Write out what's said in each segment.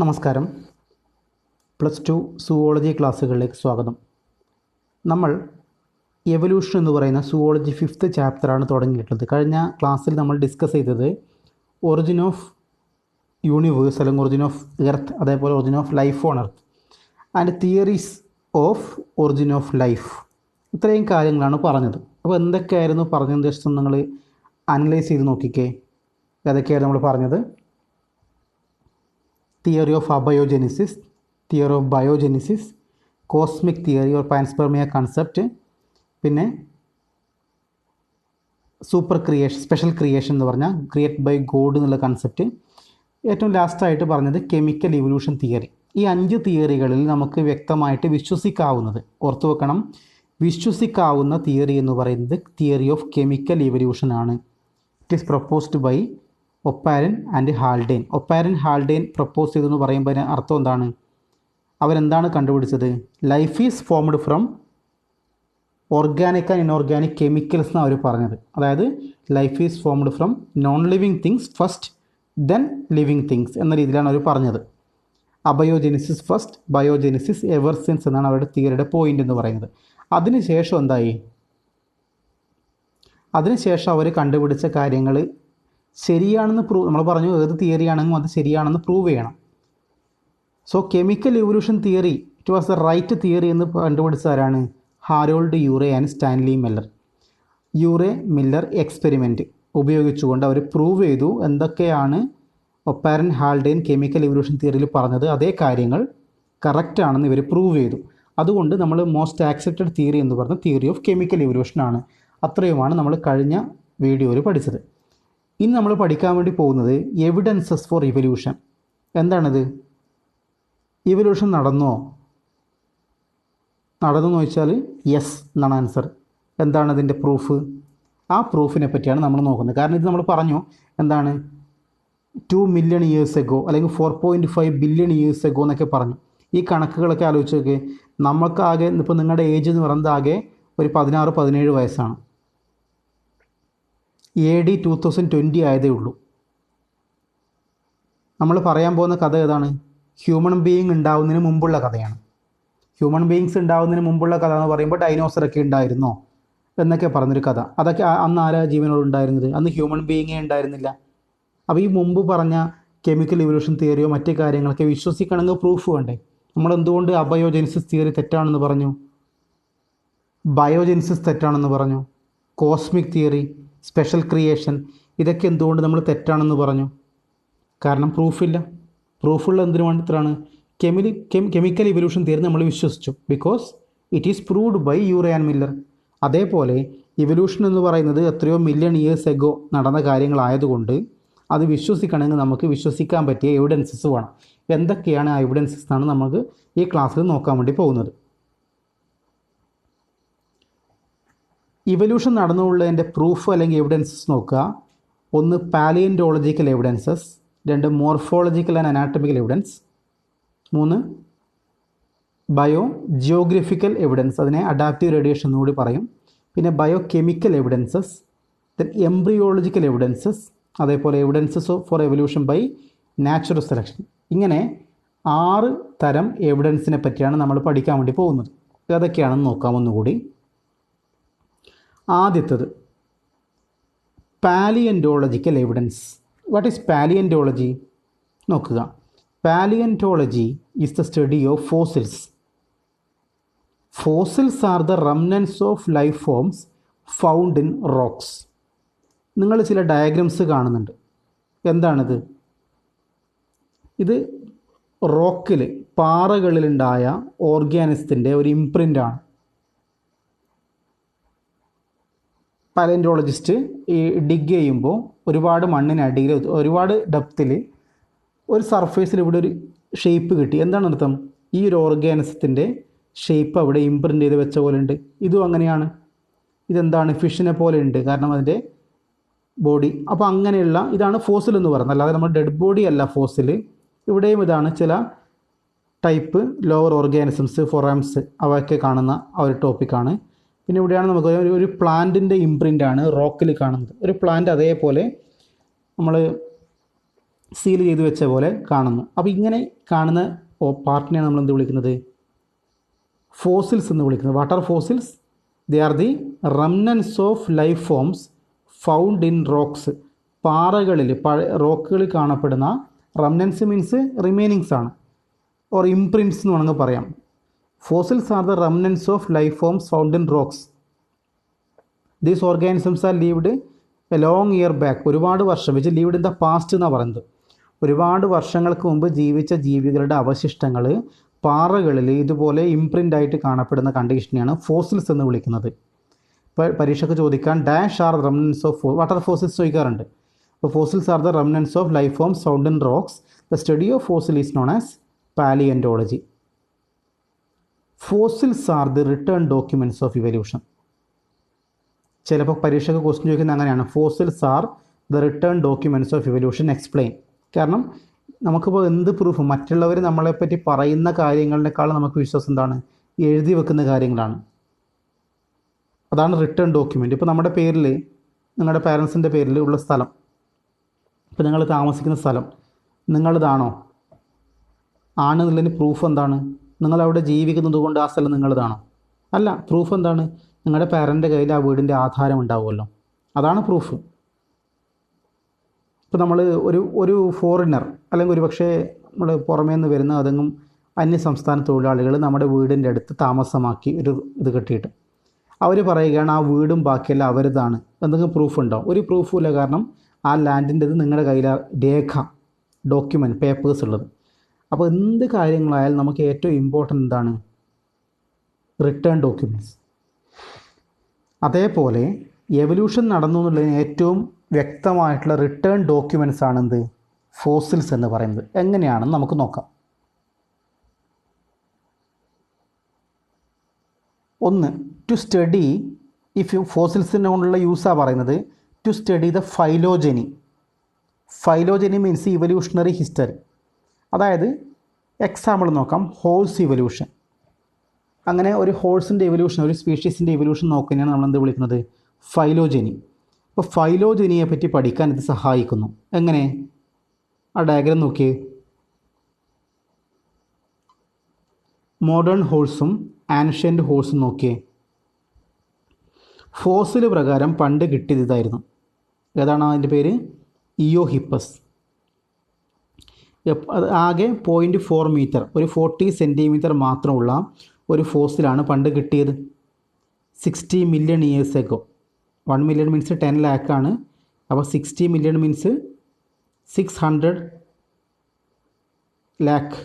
നമസ്കാരം. +2 സുവോളജി ക്ലാസ്സുകളിലേക്ക് സ്വാഗതം. നമ്മൾ എവല്യൂഷൻ എന്ന് പറയുന്ന സുവോളജി 5th ചാപ്റ്ററാണ് തുടങ്ങിയിട്ടുള്ളത്. കഴിഞ്ഞ ക്ലാസ്സിൽ നമ്മൾ ഡിസ്കസ് ചെയ്തത് ഒറിജിൻ ഓഫ് യൂണിവേഴ്സ് അല്ലെങ്കിൽ ഒറിജിൻ ഓഫ് എർത്ത്, അതേപോലെ origin of life on earth and theories of origin of life, ഇത്രയും കാര്യങ്ങളാണ് പറഞ്ഞത്. അപ്പോൾ എന്തൊക്കെയായിരുന്നു പറഞ്ഞതിന് ശേഷം നിങ്ങൾ അനലൈസ് ചെയ്ത് നോക്കിക്കേ. ഏതൊക്കെയായിരുന്നു നമ്മൾ പറഞ്ഞത്? Theory of abiogenesis, theory of biogenesis, cosmic theory or panspermia concept, പിന്നെ സൂപ്പർ ക്രിയേഷൻ, സ്പെഷ്യൽ ക്രിയേഷൻ എന്ന് പറഞ്ഞാൽ ക്രിയേറ്റ് ബൈ ഗോഡ് എന്നുള്ള കൺസെപ്റ്റ്. ഏറ്റവും ലാസ്റ്റായിട്ട് പറഞ്ഞത് കെമിക്കൽ ഇവല്യൂഷൻ തിയറി. ഈ 5 തിയറികളിൽ നമുക്ക് വ്യക്തമായിട്ട് വിശ്വസിക്കാവുന്നത്, ഓർത്തു വെക്കണം, വിശ്വസിക്കാവുന്ന തിയറി എന്ന് പറയുന്നത് തിയറി ഓഫ് കെമിക്കൽ ഇവല്യൂഷൻ ആണ്. It is proposed by Oparin and Haldane. Oparin Haldane propose ചെയ്തെന്ന് പറയുമ്പോൾ അർത്ഥം എന്താണ്? അവരെന്താണ് കണ്ടുപിടിച്ചത്? Life is formed from organic and inorganic chemicals എന്നാണ് അവർ പറഞ്ഞത്. അതായത് life is formed from non living things first, then living things എന്ന രീതിയിലാണ് അവർ പറഞ്ഞത്. Abiogenesis first, biogenesis ever since എന്നാണ് അവരുടെ തിയറിയുടെ പോയിന്റ് എന്ന് പറയുന്നത്. അതിനുശേഷം എന്തായി? അതിനുശേഷം അവർ കണ്ടുപിടിച്ച കാര്യങ്ങൾ ശരിയാണെന്ന് നമ്മൾ പറഞ്ഞു, ഏത് തിയറി ആണെങ്കിലും അത് ശരിയാണെന്ന് പ്രൂവ് ചെയ്യണം. So chemical evolution theory it was the right theory എന്ന് കണ്ടുപിടിച്ച ആരാണ്? Harold Urey and Stanley Miller. Urey Miller experiment ഉപയോഗിച്ചുകൊണ്ട് അവർ പ്രൂവ് ചെയ്തു എന്തൊക്കെയാണ് ഒപ്പാരൻ ഹാൽഡെയ്ൻ കെമിക്കൽ ഇവല്യൂഷൻ തിയറിയിൽ പറഞ്ഞത്, അതേ കാര്യങ്ങൾ കറക്റ്റാണെന്ന് ഇവർ പ്രൂവ് ചെയ്തു. അതുകൊണ്ട് നമ്മൾ മോസ്റ്റ് ആക്സെപ്റ്റഡ് തിയറി എന്ന് പറഞ്ഞ തിയറി ഓഫ് കെമിക്കൽ ഇവല്യൂഷനാണ്. അത്രയുമാണ് നമ്മൾ കഴിഞ്ഞ വീഡിയോയിൽ പഠിച്ചത്. ഇനി നമ്മൾ പഠിക്കാൻ വേണ്ടി പോകുന്നത് എവിഡൻസസ് ഫോർ ഇവല്യൂഷൻ. എന്താണിത്? ഇവല്യൂഷൻ നടന്നോ? നടന്നെന്ന് ചോദിച്ചാൽ യെസ് എന്നാണ് ആൻസർ. എന്താണ് ഇതിൻ്റെ പ്രൂഫ്? ആ പ്രൂഫിനെ പറ്റിയാണ് നമ്മൾ നോക്കുന്നത്. കാരണം ഇത് നമ്മൾ പറഞ്ഞു, എന്താണ് 2 മില്യൺ ഇയേഴ്സ് എഗോ അല്ലെങ്കിൽ 4.5 ബില്യൺ ഇയേഴ്സ് എഗോ എന്നൊക്കെ പറഞ്ഞു. ഈ കണക്കുകളൊക്കെ ആലോചിച്ച് നോക്കി. നമുക്കാകെ ഇപ്പോൾ നിങ്ങളുടെ ഏജ് എന്ന് പറയുന്നത് ആകെ ഒരു 16-17 വയസ്സാണ്. AD 2020 ആയതേ ഉള്ളൂ. നമ്മൾ പറയാൻ പോകുന്ന കഥ ഏതാണ്? ഹ്യൂമൻ ബീയിങ് ഉണ്ടാവുന്നതിന് മുമ്പുള്ള കഥയാണ്. ഹ്യൂമൻ ബീയിങ്സ് ഉണ്ടാവുന്നതിന് മുമ്പുള്ള കഥ എന്ന് പറയുമ്പോൾ ഡൈനോസറൊക്കെ ഉണ്ടായിരുന്നോ എന്നൊക്കെ പറഞ്ഞൊരു കഥ. അതൊക്കെ അന്ന് ആരാ ജീവനോട് ഉണ്ടായിരുന്നത്? അന്ന് ഹ്യൂമൻ ബീയിങ്ങേ ഉണ്ടായിരുന്നില്ല. അപ്പോൾ ഈ മുമ്പ് പറഞ്ഞ കെമിക്കൽ ഇവല്യൂഷൻ തിയറിയോ മറ്റു കാര്യങ്ങളൊക്കെ വിശ്വസിക്കണമെങ്കിൽ പ്രൂഫ് വേണ്ടേ? നമ്മളെന്തുകൊണ്ട് അബയോജെനിസിസ് തിയറി തെറ്റാണെന്ന് പറഞ്ഞു, ബയോജെനിസിസ് തെറ്റാണെന്ന് പറഞ്ഞു, കോസ്മിക് തിയറി, സ്പെഷ്യൽ ക്രിയേഷൻ, ഇതൊക്കെ എന്തുകൊണ്ട് നമ്മൾ തെറ്റാണെന്ന് പറഞ്ഞു? കാരണം പ്രൂഫില്ല. പ്രൂഫുള്ള എന്തിനു വേണ്ടിയിട്ടാണ്? കെമിക്കൽ ഇവല്യൂഷൻ തിയറി നമ്മൾ വിശ്വസിച്ചു. Because it is proved by Urey and Miller. അതേപോലെ ഇവല്യൂഷൻ എന്ന് പറയുന്നത് എത്രയോ മില്യൺ ഇയേഴ്സ് എഗോ നടന്ന കാര്യങ്ങളായതുകൊണ്ട് അത് വിശ്വസിക്കണമെങ്കിൽ നമുക്ക് വിശ്വസിക്കാൻ പറ്റിയ എവിഡൻസസ് വേണം. എന്തൊക്കെയാണ് ആ എവിഡൻസസ് എന്നാണ് നമുക്ക് ഈ ക്ലാസ്സിൽ നോക്കാൻ വേണ്ടി പോകുന്നത്. ഇവല്യൂഷൻ നടന്നുള്ളതിൻ്റെ പ്രൂഫ് അല്ലെങ്കിൽ എവിഡൻസസ് നോക്കുക. 1 palaeontological evidences, 2 morphological and anatomical evidence, 3 biogeographical evidence, അതിനെ അഡാപ്റ്റീവ് റേഡിയേഷൻ എന്നുകൂടി പറയും, പിന്നെ biochemical evidences, then embryological evidences, അതേപോലെ evidences for evolution by natural selection. ഇങ്ങനെ 6 തരം എവിഡൻസിനെ പറ്റിയാണ് നമ്മൾ പഠിക്കാൻ വേണ്ടി പോകുന്നത്. ഏതൊക്കെയാണെന്ന് നോക്കാം ഒന്നുകൂടി. ആദ്യത്തേത് palaeontological evidence. What is palaeontology? നോക്കുക. Palaeontology is the study of fossils. Fossils are the remnants of life forms found in rocks. നിങ്ങൾ ചില ഡയഗ്രാംസ് കാണുന്നുണ്ട്. എന്താണിത്? ഇത് റോക്കിൽ, പാറകളിലുണ്ടായ ഓർഗാനിസത്തിൻ്റെ ഒരു ഇംപ്രിൻ്റാണ്. പാലിയൻറ്റോളജിസ്റ്റ് ഈ ഡിഗ് ചെയ്യുമ്പോൾ ഒരുപാട് മണ്ണിനടിയിൽ ഒരുപാട് ഡെപ്തിൽ ഒരു സർഫേസിൽ ഇവിടെ ഒരു ഷേപ്പ് കിട്ടി. എന്താണ് അർത്ഥം? ഈ ഒരു ഓർഗാനിസത്തിൻ്റെ ഷേപ്പ് അവിടെ ഇംപ്രിൻ്റ് ചെയ്ത് വെച്ച പോലെ ഉണ്ട്. ഇതും അങ്ങനെയാണ്. ഇതെന്താണ്? ഫിഷിനെ പോലെ ഉണ്ട്, കാരണം അതിൻ്റെ ബോഡി. അപ്പോൾ അങ്ങനെയുള്ള ഇതാണ് ഫോസിൽ എന്ന് പറയുന്നത്. അല്ലാതെ നമ്മൾ ഡെഡ് ബോഡി അല്ല ഫോസിൽ. ഇവിടെയും ഇതാണ് ചില ടൈപ്പ് ലോവർ ഓർഗാനിസംസ്, ഫൊറാംസ്, അവയൊക്കെ കാണുന്ന ആ ഒരു ടോപ്പിക്കാണ്. പിന്നെ ഇവിടെയാണ് നമുക്ക് ഒരു പ്ലാന്റിൻ്റെ ഇംപ്രിൻ്റാണ് റോക്കിൽ കാണുന്നത്. ഒരു പ്ലാന്റ് അതേപോലെ നമ്മൾ സീൽ ചെയ്ത് വെച്ച പോലെ കാണുന്നു. അപ്പോൾ ഇങ്ങനെ കാണുന്ന പാർട്ടിനെയാണ് നമ്മൾ എന്ത് വിളിക്കുന്നത്? ഫോസിൽസ് എന്ന് വിളിക്കുന്നത്. What are fossils? They are the remnants of life forms found in rocks. പാറകളിൽ റോക്കുകളിൽ കാണപ്പെടുന്ന റെമനൻസ് മീൻസ് റിമൈനിങ്സ് ആണ്, ഓർ ഇംപ്രിൻറ്റ്സ് എന്ന് വേണമെങ്കിൽ പറയാം. Fossils are the remnants of life forms found in rocks. These organisms are lived a long year back. ഒരുപാട് വർഷം വെച്ച് ലീവ്ഡ് ഇൻ ദ പാസ്റ്റ് എന്നാണ് പറയുന്നത്. ഒരുപാട് വർഷങ്ങൾക്ക് മുമ്പ് ജീവിച്ച ജീവികളുടെ അവശിഷ്ടങ്ങൾ പാറകളിൽ ഇതുപോലെ ഇംപ്രിൻ്റ് ആയിട്ട് കാണപ്പെടുന്ന കണ്ടീഷനെയാണ് ഫോസിൽസ് എന്ന് വിളിക്കുന്നത്. ഇപ്പോൾ പരീക്ഷയ്ക്ക് ചോദിക്കാൻ dash are remnants of what are fossils ചോദിക്കാറുണ്ട്. അപ്പോൾ fossils are the remnants of life forms found in rocks. The study of fossil is known as palaeontology. Fossils are the written documents of evolution. ചിലപ്പോൾ പരീക്ഷയ്ക്ക് question ചോദിക്കുന്നത് അങ്ങനെയാണ്, fossils are the written documents of evolution, explain. കാരണം നമുക്കിപ്പോൾ എന്ത് proof, മറ്റുള്ളവർ നമ്മളെപ്പറ്റി പറയുന്ന കാര്യങ്ങളിനേക്കാളും നമുക്ക് വിശ്വാസം എന്താണ്? എഴുതി വെക്കുന്ന കാര്യങ്ങളാണ്. അതാണ് റിട്ടേൺ ഡോക്യുമെൻറ്റ്. ഇപ്പോൾ നമ്മുടെ പേരിൽ, നിങ്ങളുടെ പാരൻസിൻ്റെ പേരിൽ ഉള്ള സ്ഥലം, ഇപ്പോൾ നിങ്ങൾ താമസിക്കുന്ന സ്ഥലം നിങ്ങളതാണോ? ആണെന്നുള്ളതിന് പ്രൂഫ് എന്താണ്? നിങ്ങളവിടെ ജീവിക്കുന്നത് കൊണ്ട് ആ സ്ഥലം നിങ്ങളതാണോ? അല്ല. പ്രൂഫ് എന്താണ്? നിങ്ങളുടെ പാരൻ്റെ കയ്യിൽ ആ വീടിൻ്റെ ആധാരം ഉണ്ടാവുമല്ലോ, അതാണ് പ്രൂഫ്. ഇപ്പോൾ നമ്മൾ ഒരു ഫോറിനർ അല്ലെങ്കിൽ ഒരു പക്ഷേ നമ്മൾ പുറമേ നിന്ന് വരുന്ന ഏതെങ്കിലും അന്യസംസ്ഥാന തൊഴിലാളികൾ നമ്മുടെ വീടിൻ്റെ അടുത്ത് താമസമാക്കി ഒരു ഇത് കെട്ടിയിട്ട് അവർ പറയുകയാണ് ആ വീടും ബാക്കിയെല്ലാം അവരതാണ്. എന്തെങ്കിലും പ്രൂഫ് ഉണ്ടോ? ഒരു പ്രൂഫും ഇല്ല. കാരണം ആ ലാൻഡിൻ്റെത് നിങ്ങളുടെ കയ്യിൽ രേഖ, ഡോക്യുമെൻറ്റ്, പേപ്പേഴ്സ് ഉള്ളത്. അപ്പോൾ എന്ത് കാര്യങ്ങളായാലും നമുക്ക് ഏറ്റവും ഇമ്പോർട്ടൻ്റ് എന്താണ്? Return documents. അതേപോലെ എവല്യൂഷൻ നടന്നു എന്നുള്ളതിന് ഏറ്റവും വ്യക്തമായിട്ടുള്ള റിട്ടേൺ ഡോക്യുമെൻറ്റ്സ് ആണെന്ത്? ഫോസിൽസ് എന്ന് പറയുന്നത്. എങ്ങനെയാണെന്ന് നമുക്ക് നോക്കാം. ഒന്ന്, ടു സ്റ്റഡി ഇഫ് ഫോസിൽസിനെ കൊണ്ടുള്ള യൂസാണ് പറയുന്നത്. To study the phylogeny. Phylogeny means evolutionary history. അതായത് എക്സാമ്പിൾ നോക്കാം, ഹോഴ്സ് ഇവല്യൂഷൻ. അങ്ങനെ ഒരു ഹോഴ്സിൻ്റെ ഇവല്യൂഷൻ, ഒരു സ്പീഷീസിൻ്റെ ഇവല്യൂഷൻ നോക്കുന്നതാണ് നമ്മളെന്ത് വിളിക്കുന്നത്? ഫൈലോജനി. അപ്പോൾ ഫൈലോജനിയെ പറ്റി പഠിക്കാൻ ഇത് സഹായിക്കുന്നു. എങ്ങനെ? ആ ഡയഗ്രം നോക്കിയേ. മോഡേൺ ഹോഴ്സും ആൻഷ്യൻ്റ് ഹോഴ്സും നോക്കിയേ. ഫോസിൽ പ്രകാരം പണ്ട് കിട്ടിയത് ഇതായിരുന്നു. ഏതാണ് അതിൻ്റെ പേര്? ഇയോഹിപ്പസ്. അത് ആകെ 0.4 മീറ്റർ, ഒരു 40 സെൻറ്റിമീറ്റർ മാത്രമുള്ള ഒരു ഫോസിലാണ് പണ്ട് കിട്ടിയത്. 60 million years ago. 1 million means 10 ലാക്കാണ്. അപ്പോൾ 60 മില്യൺ മീൻസ് 600 ലാക്ക്,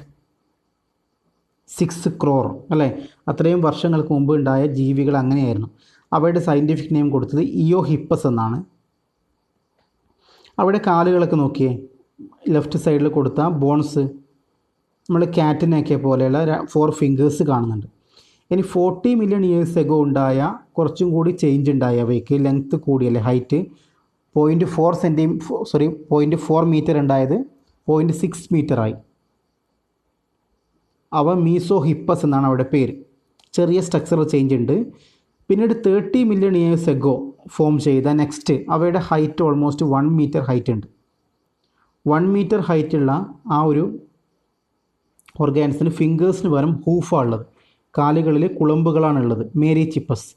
6 ക്രോർ അല്ലേ? അത്രയും വർഷങ്ങൾക്ക് മുമ്പ് ഉണ്ടായ ജീവികൾ അങ്ങനെയായിരുന്നു. അവയുടെ സയൻറ്റിഫിക് നെയിം കൊടുത്തത് ഇയോഹിപ്പസ് എന്നാണ്. അവിടെ കാലുകളൊക്കെ നോക്കിയേ. ലെഫ്റ്റ് സൈഡിൽ കൊടുത്ത ബോൺസ് നമ്മൾ ക്യാറ്റിനെയൊക്കെ പോലെയുള്ള 4 ഫിംഗേഴ്സ് കാണുന്നുണ്ട്. ഇനി 40 മില്യൺ ഇയേഴ്സ് എഗോ ഉണ്ടായ കുറച്ചും കൂടി ചേഞ്ച് ഉണ്ടായി. അവയ്ക്ക് ലെങ്ത്ത് കൂടിയല്ലേ, ഹൈറ്റ് 0.4 മീറ്റർ ഉണ്ടായത് 0.6 മീറ്ററായി. അവ മീസോഹിപ്പസ് എന്നാണ് അവിടെ പേര്. ചെറിയ സ്ട്രക്ചറൽ ചേഞ്ച് ഉണ്ട്. പിന്നീട് 30 മില്യൺ ഇയേഴ്സ് എഗോ ഫോം ചെയ്ത നെക്സ്റ്റ് അവയുടെ ഹൈറ്റ് ഓൾമോസ്റ്റ് 1 മീറ്റർ ഹൈറ്റ് ഉണ്ട്. 1 മീറ്റർ ഹൈറ്റുള്ള ആ ഒരു ഓർഗാനിസത്തിന് ഫിംഗേഴ്സിന് പകരം ഹൂഫാണ് ഉള്ളത്. കാലുകളിൽ കുളമ്പുകളാണുള്ളത്. മേരിചിപ്പസ്.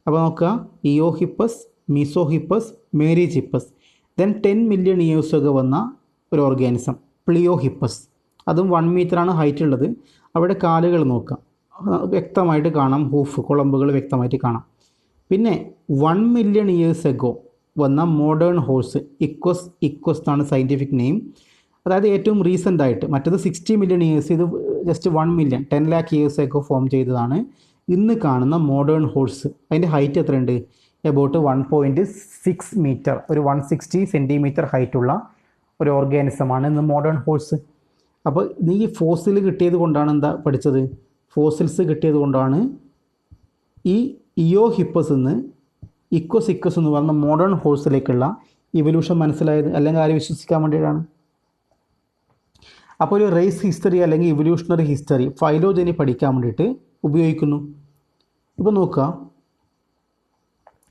അപ്പോൾ നോക്കുക, ഇയോഹിപ്പസ്, മീസോഹിപ്പസ്, മേരിചിപ്പസ്. ദെൻ 10 മില്യൺ ഇയേഴ്സ് ഒക്കെ വന്ന ഒരു ഓർഗാനിസം പ്ലിയോഹിപ്പസ്. അതും 1 മീറ്ററാണ് ഹൈറ്റ് ഉള്ളത്. അവിടെ കാലുകൾ നോക്കാം, വ്യക്തമായിട്ട് കാണാം, ഹൂഫ്, കുളമ്പുകൾ വ്യക്തമായിട്ട് കാണാം. പിന്നെ 1 മില്യൺ ഇയേഴ്സ് എഗോ വന്ന മോഡേൺ ഹോഴ്സ്, ഇക്വസ് എന്നാണ് സയൻറ്റിഫിക് നെയിം. അതായത് ഏറ്റവും റീസെൻ്റ് ആയിട്ട്. മറ്റത് 60 മില്യൺ ഇയേഴ്സ്, ഇത് ജസ്റ്റ് 1 മില്യൺ 10 ലാക്ക് ഇയേഴ്സ് ഒക്കെ ഫോം ചെയ്തതാണ്. ഇന്ന് കാണുന്ന മോഡേൺ ഹോഴ്സ് അതിൻ്റെ ഹൈറ്റ് എത്രയുണ്ട്? എബൌട്ട് 1.6 മീറ്റർ, ഒരു 160 സെൻറ്റിമീറ്റർ ഹൈറ്റുള്ള ഒരു ഓർഗാനിസമാണ് ഇന്ന് മോഡേൺ ഹോഴ്സ്. അപ്പോൾ ഈ ഫോസിൽ കിട്ടിയത് കൊണ്ടാണ് എന്താ പഠിച്ചത്? ഫോസിൽസ് കിട്ടിയത് കൊണ്ടാണ് ഈ ഇയോഹിപ്പസ് നിന്ന് ഇക്വസ് എന്ന് പറഞ്ഞ മോഡേൺ ഹോഴ്സിലേക്കുള്ള ഇവല്യൂഷൻ മനസ്സിലായത്. അല്ലെങ്കിൽ ആരും വിശ്വസിക്കാൻ വേണ്ടിയിട്ടാണ്. അപ്പോൾ ഒരു റേസ് ഹിസ്റ്ററി അല്ലെങ്കിൽ ഇവല്യൂഷണറി ഹിസ്റ്ററി ഫൈലോജനി പഠിക്കാൻ വേണ്ടിയിട്ട് ഉപയോഗിക്കുന്നു. ഇപ്പോൾ നോക്കുക,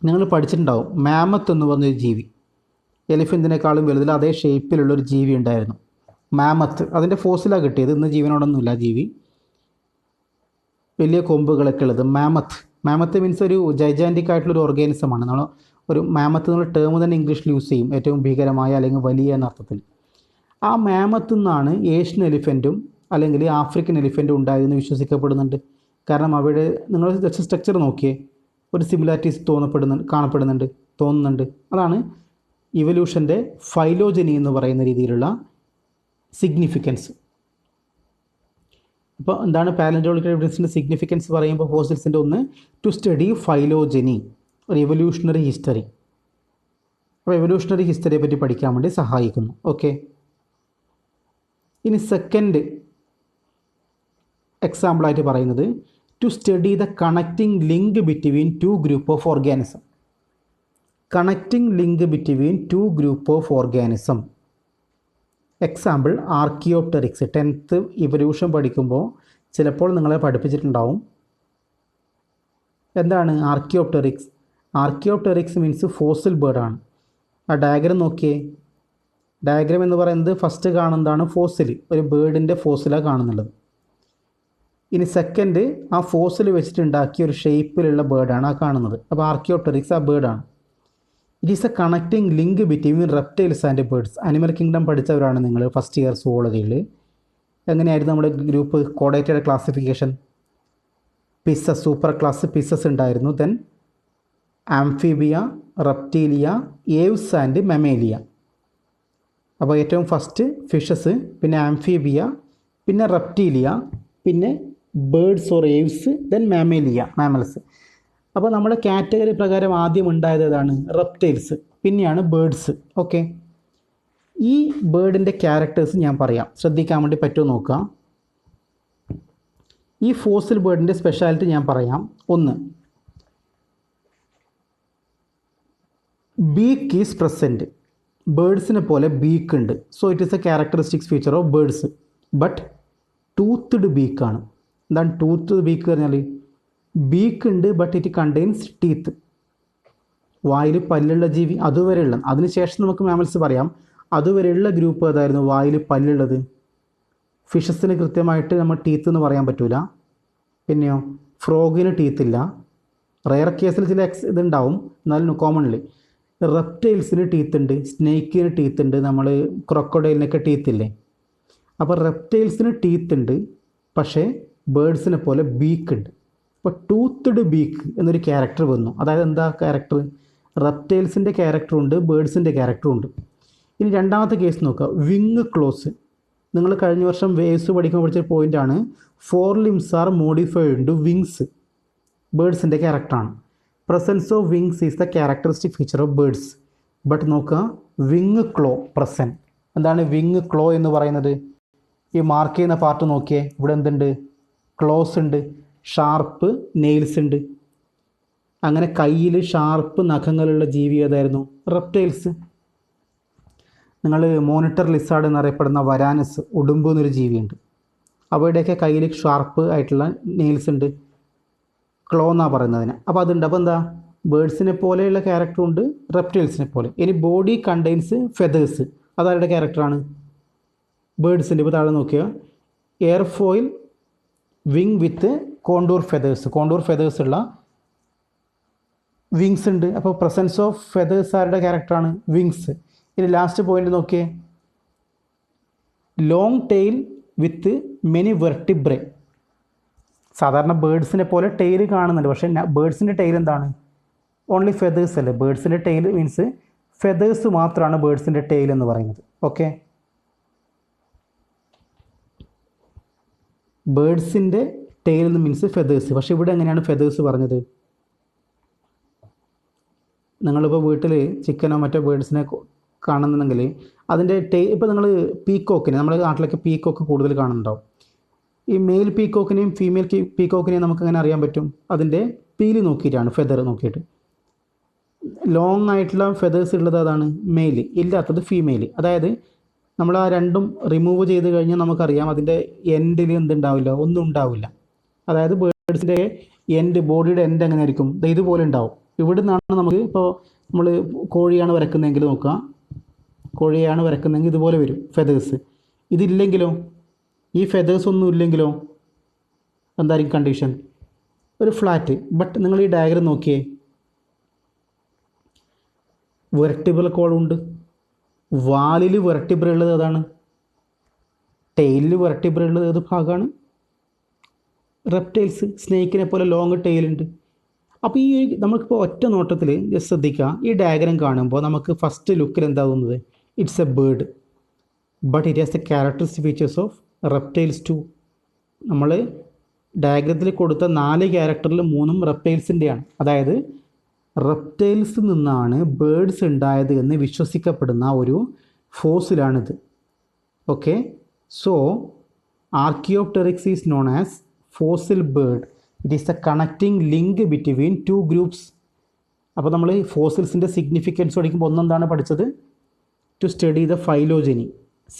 നിങ്ങൾ പഠിച്ചിട്ടുണ്ടാവും മാമത്ത് എന്ന് പറഞ്ഞൊരു ജീവി. എലിഫൻറ്റിനേക്കാളും വലുതിൽ അതേ ഷേപ്പിലുള്ളൊരു ജീവി ഉണ്ടായിരുന്നു. മാമത്ത്, അതിൻ്റെ ഫോസിലാണ് കിട്ടിയത്. ഇന്ന് ജീവനോടൊന്നുമില്ല ജീവി, വലിയ കൊമ്പുകളൊക്കെ ഉള്ളത്. മാമത്ത് മീൻസ് ഒരു ജൈജാൻറ്റിക് ആയിട്ടുള്ളൊരു ഓർഗാനിസമാണ്. നമ്മൾ ഒരു മാമത്ത് എന്നുള്ള ടേം തന്നെ ഇംഗ്ലീഷിൽ യൂസ് ചെയ്യും, ഏറ്റവും ഭീകരമായ അല്ലെങ്കിൽ വലിയ എന്ന അർത്ഥത്തിൽ. ആ മാമത്ത് നിന്നാണ് ഏഷ്യൻ എലിഫൻറ്റും അല്ലെങ്കിൽ ആഫ്രിക്കൻ എലിഫൻറ്റും ഉണ്ടായതെന്ന് വിശ്വസിക്കപ്പെടുന്നുണ്ട്. കാരണം അവിടെ നിങ്ങൾ സ്ട്രക്ചർ നോക്കിയേ, ഒരു സിമിലാരിറ്റീസ് തോന്നുന്നുണ്ട്. അതാണ് ഇവല്യൂഷൻ്റെ ഫൈലോജനി എന്ന് പറയുന്ന രീതിയിലുള്ള സിഗ്നിഫിക്കൻസ്. അപ്പോൾ എന്താണ് പാലന്റോളജിക്കൽ എവിഡൻസിൻ്റെ സിഗ്നിഫിക്കൻസ് പറയുമ്പോൾ ഫോസിൽസിൻ്റെ ഒന്ന്, ടു സ്റ്റഡി ഫൈലോജനി, ഒരു എവല്യൂഷണറി ഹിസ്റ്ററി. അപ്പോൾ എവല്യൂഷണറി ഹിസ്റ്ററിയെ പറ്റി പഠിക്കാൻ വേണ്ടി സഹായിക്കുന്നു. ഓക്കെ, ഇനി സെക്കൻഡ് എക്സാമ്പിളായിട്ട് പറയുന്നത് to study the connecting link between two group of organism. Connecting link between two group of organism. Example archaeopteryx. 10th evolution പഠിക്കുമ്പോൾ ചിലപ്പോൾ നിങ്ങളെ പഠിപ്പിച്ചിട്ടുണ്ടാവും. എന്താണ് ആർക്കിയോപ്ടെറിക്സ്? ആർക്കിയോപ്ടെറിക്സ് മീൻസ് ഫോസിൽ ബേർഡാണ്. ആ ഡയഗ്രം നോക്കിയേ. ഡയഗ്രം എന്ന് പറയുന്നത് ഫസ്റ്റ് കാണുന്നതാണ് ഫോസിൽ, ഒരു ബേർഡിൻ്റെ ഫോസിലാണ് കാണുന്നുള്ളത്. ഇനി സെക്കൻഡ് ആ ഫോസിൽ വെച്ചിട്ടുണ്ടാക്കിയ ഒരു ഷേപ്പിലുള്ള ബേർഡാണ് ആ കാണുന്നത്. അപ്പോൾ ആർക്കിയോപ്ടെറിക്സ് ആ ബേർഡാണ്. It is a connecting link between reptiles and birds. Animal kingdom പഠിച്ചവരാണ് നിങ്ങൾ ഫസ്റ്റ് ഇയർ സുവോളജിയിൽ. എങ്ങനെയായിരുന്നു നമ്മുടെ ഗ്രൂപ്പ് കോഡേറ്റഡ് classification? Pisces, super class pisces ഉണ്ടായിരുന്നു. Then amphibia, reptilia, aves and mammalia. അപ്പോൾ ഏറ്റവും ഫസ്റ്റ് ഫിഷസ്, പിന്നെ ആംഫീബിയ, പിന്നെ റെപ്റ്റീലിയ, പിന്നെ birds or aves, then mammals. അപ്പോൾ നമ്മുടെ കാറ്റഗറി പ്രകാരം ആദ്യം ഉണ്ടായത് ഏതാണ്? റെപ്റ്റൈൽസ്, പിന്നെയാണ് ബേർഡ്സ്. ഓക്കെ, ഈ ബേർഡിൻ്റെ ക്യാരക്ടേഴ്സ് ഞാൻ പറയാം, ശ്രദ്ധിക്കാൻ വേണ്ടി പറ്റുമോ നോക്കുക. ഈ ഫോസിൽ ബേർഡിൻ്റെ സ്പെഷ്യാലിറ്റി ഞാൻ പറയാം. ഒന്ന്, ബീക്ക് ഈസ് പ്രസൻറ്റ്. ബേർഡ്സിനെ പോലെ ബീക്ക് ഉണ്ട്. So it is a characteristics feature of birds. But toothed ബീക്കാണ്. എന്താണ് ടൂത്ത്ഡ് ബീക്ക് പറഞ്ഞാൽ? ബീക്ക് ഉണ്ട്, ബട്ട് ഇറ്റ് കണ്ടെയ്ൻസ് ടീത്ത്. വായിൽ പല്ലുള്ള ജീവി അതുവരെയുള്ള. അതിനുശേഷം നമുക്ക് മാമൽസ് പറയാം. അതുവരെയുള്ള ഗ്രൂപ്പ് ഏതായിരുന്നു വായിൽ പല്ലുള്ളത്? ഫിഷസിന് കൃത്യമായിട്ട് നമ്മൾ ടീത്ത് എന്ന് പറയാൻ പറ്റൂല. പിന്നെയോ ഫ്രോഗിന് ടീത്തില്ല. റെയർ കേസിൽ ചില ഇതുണ്ടാവും, എന്നാലും കോമൺലി. റെപ്റ്റൈൽസിന് ടീത്ത് ഉണ്ട്, സ്നേക്കിന് ടീത്ത് ഉണ്ട്, നമ്മൾ ക്രൊക്കഡൈലിനൊക്കെ ടീത്തില്ലേ. അപ്പോൾ റെപ്റ്റൈൽസിന് ടീത്ത് ഉണ്ട്, പക്ഷേ ബേർഡ്സിനെ പോലെ ബീക്ക് ഉണ്ട്. അപ്പോൾ ടൂത്ത്ഡ് ബീക്ക് എന്നൊരു ക്യാരക്ടർ വന്നു. അതായത് എന്താ ക്യാരക്ടർ? റെപ്റ്റൈൽസിൻ്റെ ക്യാരക്ടറുണ്ട്, ബേർഡ്സിൻ്റെ ക്യാരക്ടറുണ്ട്. ഇനി രണ്ടാമത്തെ കേസ് നോക്കുക, വിങ് ക്ലോസ്. നിങ്ങൾ കഴിഞ്ഞ വർഷം വേവ്സ് പഠിക്കുമ്പോൾ പഠിച്ച പോയിൻ്റാണ്. 4 limbs are modified into wings. ബേർഡ്സിൻ്റെ ക്യാരക്ടറാണ്. Presence of wings is the characteristic feature of birds. But നോക്കുക, വിങ് ക്ലോ പ്രസൻറ്റ്. എന്താണ് വിങ് ക്ലോ എന്ന് പറയുന്നത്? ഈ മാർക്ക് ചെയ്യുന്ന പാർട്ട് നോക്കിയേ, ഇവിടെ എന്തുണ്ട്? ക്ലോസ് ഉണ്ട്, ഷാർപ്പ് നെയിൽസ് ഉണ്ട്. അങ്ങനെ കയ്യിൽ ഷാർപ്പ് നഖങ്ങളുള്ള ജീവി ഏതായിരുന്നു? റെപ്റ്റൈൽസ്. നിങ്ങൾ മോണിറ്റർ ലിസാർഡ് എന്നറിയപ്പെടുന്ന വരാനസ്, ഉടുമ്പ് എന്നൊരു ജീവിയുണ്ട്. അവയുടെയൊക്കെ കയ്യിൽ ഷാർപ്പ് ആയിട്ടുള്ള നെയിൽസ് ഉണ്ട്, ക്ലോ എന്നാണ് പറയുന്നതിന്. അപ്പോൾ അതുണ്ട്. അപ്പോൾ എന്താ? ബേർഡ്സിനെ പോലെയുള്ള ക്യാരക്ടറുണ്ട്, റെപ്റ്റൈൽസിനെ പോലെ. ഇനി ബോഡി കണ്ടെയ്ൻസ് ഫെതേഴ്സ്. അതാരുടെ ക്യാരക്ടറാണ്? ബേർഡ്സിൻ്റെ. ഇപ്പോൾ താഴെ നോക്കിയാൽ airfoil wing with contour feathers. Contour feathers ഉള്ള വിങ്സ് ഉണ്ട്. അപ്പോൾ പ്രസൻസ് ഓഫ് ഫെതേഴ്സ് ആരുടെ ക്യാരക്ടറാണ്? വിങ്സ്. ഇനി ലാസ്റ്റ് പോയിന്റ് നോക്കിയേ, long tail with many vertebrae. സാധാരണ ബേർഡ്സിനെ പോലെ ടെയിൽ കാണുന്നുണ്ട്, പക്ഷേ ബേർഡ്സിൻ്റെ ടെയിൽ എന്താണ്? ഓൺലി ഫെതേഴ്സ് അല്ലേ. ബേർഡ്സിൻ്റെ ടെയിൽ മീൻസ് ഫെതേഴ്സ് മാത്രമാണ് ബേർഡ്സിൻ്റെ ടെയിൽ എന്ന് പറയുന്നത്. ഓക്കെ, ബേർഡ്സിൻ്റെ ടെയിൽ എന്ന് മീൻസ് ഫെതേഴ്സ്. പക്ഷേ ഇവിടെ എങ്ങനെയാണ് ഫെതേഴ്സ് പറഞ്ഞത്? നിങ്ങളിപ്പോൾ വീട്ടിൽ ചിക്കനോ മറ്റോ ബേർഡ്സിനെ കാണുന്നുണ്ടെങ്കിൽ അതിൻ്റെ ഇപ്പോൾ നിങ്ങൾ പീക്കോക്കിനെ, നമ്മുടെ നാട്ടിലൊക്കെ പീക്കോക്ക് കൂടുതൽ കാണുന്നുണ്ടാവും. ഈ മെയിൽ പീക്കോക്കിനെയും ഫീമെയിൽ പീക്കോക്കിനെയും നമുക്ക് എങ്ങനെ അറിയാൻ പറ്റും? അതിൻ്റെ പീല് നോക്കിയിട്ടാണ്, ഫെദർ നോക്കിയിട്ട്. ലോങ് ആയിട്ടുള്ള ഫെതേഴ്സ് ഉള്ളത് അതാണ് മെയിൽ, ഇല്ലാത്തത് ഫീമെയിൽ. അതായത് നമ്മൾ ആ രണ്ടും റിമൂവ് ചെയ്ത് കഴിഞ്ഞാൽ നമുക്കറിയാം അതിൻ്റെ എൻഡിൽ എന്തുണ്ടാവില്ല, ഒന്നും ഉണ്ടാവില്ല. അതായത് ബേർഡ്സിൻ്റെ എൻഡ്, ബോഡിയുടെ എൻഡ് എങ്ങനെ ആയിരിക്കും? ഇതുപോലെ ഉണ്ടാവും. ഇവിടെ നിന്നാണ് നമുക്ക്, ഇപ്പോൾ നമ്മൾ കോഴിയാണ് വരക്കുന്നതെങ്കിൽ നോക്കുക, കോഴിയാണ് വരക്കുന്നതെങ്കിൽ ഇതുപോലെ വരും ഫെതേഴ്സ്. ഇതില്ലെങ്കിലോ, ഈ ഫെതേഴ്സ് ഒന്നും ഇല്ലെങ്കിലോ എന്തായിരിക്കും കണ്ടീഷൻ? ഒരു ഫ്ലാറ്റ്. ബട്ട് നിങ്ങൾ ഈ ഡയഗ്രം നോക്കിയേ, വെർട്ടിബ്രൽ കോളുണ്ട്. വാലിൽ വെർട്ടിബ്ര ഉള്ളത് ഏതാണ്? ടെയിലിൽ വെർട്ടിബ്ര ഉള്ളത് ഏത് ഭാഗമാണ്? റെപ്റ്റൈൽസ്. സ്നേക്കിനെ പോലെ ലോങ് ടെയിലുണ്ട്. അപ്പോൾ ഈ നമുക്കിപ്പോൾ ഒറ്റ നോട്ടത്തിൽ ജസ്റ്റ് ശ്രദ്ധിക്കുക, ഈ ഡയഗ്രം കാണുമ്പോൾ നമുക്ക് ഫസ്റ്റ് ലുക്കിൽ എന്താ തോന്നുന്നത്? It's a bird, but it has the characteristic features of reptiles too. നമ്മൾ ഡയഗ്രത്തിൽ കൊടുത്ത 4 ക്യാരക്ടറിൽ 3 റെപ്റ്റൈൽസിൻ്റെയാണ്. അതായത് റെപ്റ്റൈൽസ് നിന്നാണ് ബേർഡ്സ് ഉണ്ടായത് എന്ന് വിശ്വസിക്കപ്പെടുന്ന ഒരു ഫോസിലാണിത്. Okay, so archaeopteryx is known as fossil bird. It is the connecting link between 2 groups. അപ്പോൾ നമ്മൾ ഫോസിൽസിൻ്റെ സിഗ്നിഫിക്കൻസ് പഠിക്കുമ്പോൾ ഒന്നെന്താണ് പഠിച്ചത്? To study the phylogeny.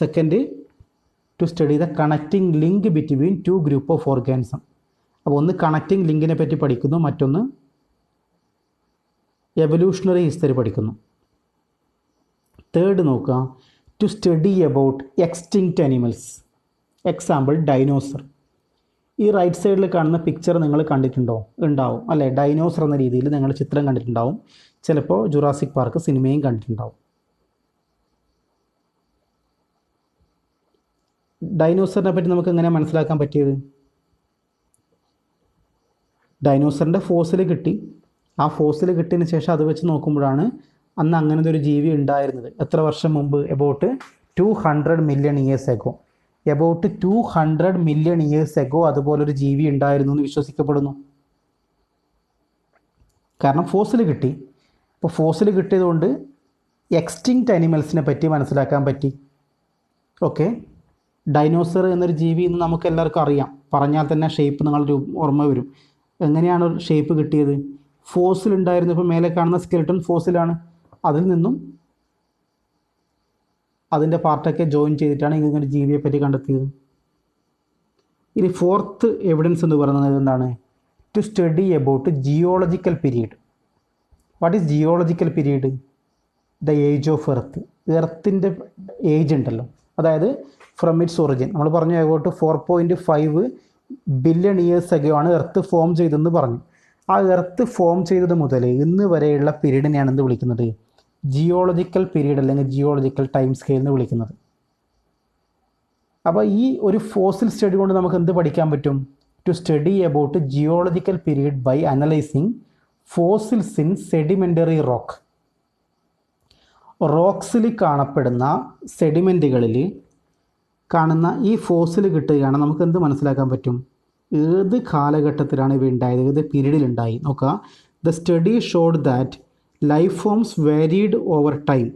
Second, to study the connecting link between 2 group of organism. അപ്പോൾ ഒന്ന് കണക്റ്റിംഗ് ലിങ്കിനെ പറ്റി പഠിക്കുന്നു, മറ്റൊന്ന് എവല്യൂഷണറി ഹിസ്റ്ററി പഠിക്കുന്നു. തേർഡ് നോക്കുക, to study about extinct animals. Example dinosaur. ഈ റൈറ്റ് സൈഡിൽ കാണുന്ന പിക്ചർ നിങ്ങൾ കണ്ടിട്ടുണ്ടോ? ഉണ്ടാവും അല്ലേ? ഡൈനോസർ എന്ന രീതിയിൽ നിങ്ങൾ ചിത്രം കണ്ടിട്ടുണ്ടാവും. ചിലപ്പോൾ ജുറാസിക് പാർക്ക് സിനിമയും കണ്ടിട്ടുണ്ടാവും. ഡൈനോസറിനെ പറ്റി നമുക്ക് എങ്ങനെ മനസ്സിലാക്കാൻ പറ്റിയത്? ഡൈനോസറിൻ്റെ ഫോസിൽ കിട്ടി. ആ ഫോസിൽ കിട്ടിയതിന് ശേഷം അത് വെച്ച് നോക്കുമ്പോഴാണ് അന്ന് അങ്ങനത്തെ ഒരു ജീവി ഉണ്ടായിരുന്നത്. എത്ര വർഷം മുമ്പ്? About 200 million years ago. About 200 million years ago അതുപോലൊരു ജീവി ഉണ്ടായിരുന്നു എന്ന് വിശ്വസിക്കപ്പെടുന്നു. കാരണം ഫോസിൽ കിട്ടി. അപ്പോൾ ഫോസിൽ കിട്ടിയതുകൊണ്ട് എക്സ്റ്റിങ്ക്റ്റ് അനിമൽസിനെ പറ്റി മനസ്സിലാക്കാൻ പറ്റി. ഓക്കെ, ഡൈനോസർ എന്നൊരു ജീവി ഇന്ന് നമുക്ക് എല്ലാവർക്കും അറിയാം. പറഞ്ഞാൽ തന്നെ ഷേപ്പ് നിങ്ങളുടെ ഓർമ്മ വരും. എങ്ങനെയാണ് ഷേപ്പ് കിട്ടിയത്? ഫോസിൽ ഉണ്ടായിരുന്നു. ഇപ്പോൾ മേലെ കാണുന്ന സ്കെൽട്ടൺ ഫോസിലാണ്. അതിൽ നിന്നും അതിൻ്റെ പാർട്ടൊക്കെ ജോയിൻ ചെയ്തിട്ടാണ് ഇങ്ങനെ ജീവിയെ പറ്റി കണ്ടെത്തിയത്. ഇനി ഫോർത്ത് എവിഡൻസ് എന്ന് പറയുന്നത് എന്താണ്? To study about geological period. What is geological period? The age of earth. എർത്തിൻ്റെ ഏജ് ഉണ്ടല്ലോ, അതായത് ഫ്രം ഇറ്റ്സ് ഒറിജിൻ. നമ്മൾ പറഞ്ഞു അബൌട്ട് 4.5 ബില്യൺ ഇയേഴ്സ് അഗോ ആണ് എർത്ത് ഫോം ചെയ്തതെന്ന് പറഞ്ഞു. ആ എർത്ത് ഫോം ചെയ്തത് മുതൽ ഇന്ന് വരെയുള്ള പീരീഡിനെയാണ് എന്ത് വിളിക്കുന്നത്? ജിയോളജിക്കൽ പീരീഡ് അല്ലെങ്കിൽ ജിയോളജിക്കൽ ടൈം സ്കെയിൽ എന്ന് വിളിക്കുന്നത്. അപ്പോൾ ഈ ഒരു ഫോസിൽ സ്റ്റഡി കൊണ്ട് നമുക്ക് എന്ത് പഠിക്കാൻ പറ്റും? To study about geological period by analysing fossils in sedimentary rock. റോക്സിൽ കാണപ്പെടുന്ന സെഡിമെൻറ്റുകളിൽ കാണുന്ന ഈ ഫോസിൽ കിട്ടുകയാണ് നമുക്ക് എന്ത് മനസ്സിലാക്കാൻ പറ്റും? ഏത് കാലഘട്ടത്തിലാണ് ഇവ ഉണ്ടായത്, ഏത് പീരീഡിലുണ്ടായി നോക്കുക. The study showed that life forms varied over time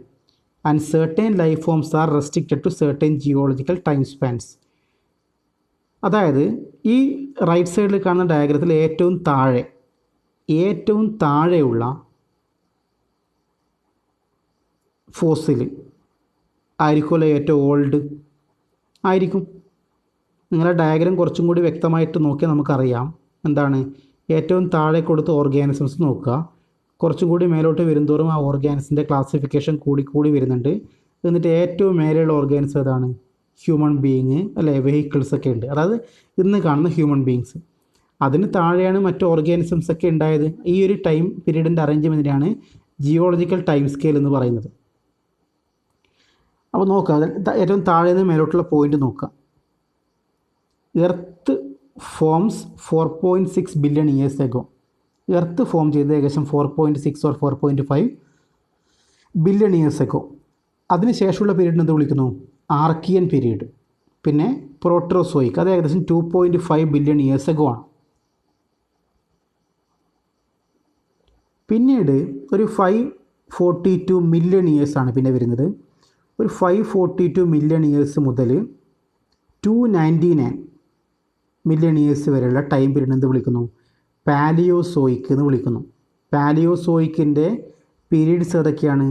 and certain life forms are restricted to certain geological time spans. അതായത് ഈ റൈറ്റ് സൈഡിൽ കാണുന്ന ഡയഗ്രത്തിൽ ഏറ്റവും താഴെയുള്ള ഫോസിൽ ആയിരിക്കുമല്ലോ ഏറ്റവും ഓൾഡ് ആയിരിക്കും. നിങ്ങളുടെ ഡയഗ്രം കുറച്ചും കൂടി വ്യക്തമായിട്ട് നോക്കിയാൽ നമുക്കറിയാം എന്താണ്. ഏറ്റവും താഴെ കൊടുത്ത ഓർഗാനിസംസ് നോക്കുക. കുറച്ചും കൂടി മേലോട്ട് വരുന്തോറും ആ ഓർഗാനിസിൻ്റെ ക്ലാസിഫിക്കേഷൻ കൂടി വരുന്നുണ്ട്. എന്നിട്ട് ഏറ്റവും മേലെയുള്ള ഓർഗാനിസം ഏതാണ്? ഹ്യൂമൻ ബീയിങ് അല്ലേ? വെഹിക്കിൾസ് ഒക്കെ ഉണ്ട്, അതായത് ഇന്ന് കാണുന്ന ഹ്യൂമൻ ബീയിങ്സ്. അതിന് താഴെയാണ് മറ്റ് ഓർഗാനിസംസ് ഒക്കെ ഉണ്ടായത്. ഈ ഒരു ടൈം പീരീഡിൻ്റെ അറേഞ്ച്മെൻറ്റിനാണ് ജിയോളജിക്കൽ ടൈം സ്കെയിൽ എന്ന് പറയുന്നത്. അപ്പോൾ നോക്കുക, ഏറ്റവും താഴെ നിന്ന് മേലോട്ടുള്ള പോയിന്റ് നോക്കുക. Earth forms 4.6 billion years ago. Earth form ചെയ്ത് ഏകദേശം 4.6 or 4.5 ബില്യൺ ഇയേഴ്സ് എഗോ. അതിനുശേഷമുള്ള പീരീഡിന് എന്ത് വിളിക്കുന്നു? Archean period. പിന്നെ പ്രോട്രോസോയിക്, അത് ഏകദേശം 2.5 ബില്യൺ ഇയേഴ്സ് എഗോ ആണ്. പിന്നീട് ഒരു 542 മില്യൺ ഇയേഴ്സാണ് പിന്നെ വരുന്നത്. ഒരു 542 മില്യൺ ഇയേഴ്സ് മുതൽ 299 മില്യൺ ഇയേഴ്സ് വരെയുള്ള ടൈം പീരീഡ് എന്ത് വിളിക്കുന്നു? പാലിയോസോയിക് എന്ന് വിളിക്കുന്നു. പാലിയോസോയിക്കിൻ്റെ പീരീഡ്സ് ഏതൊക്കെയാണ്?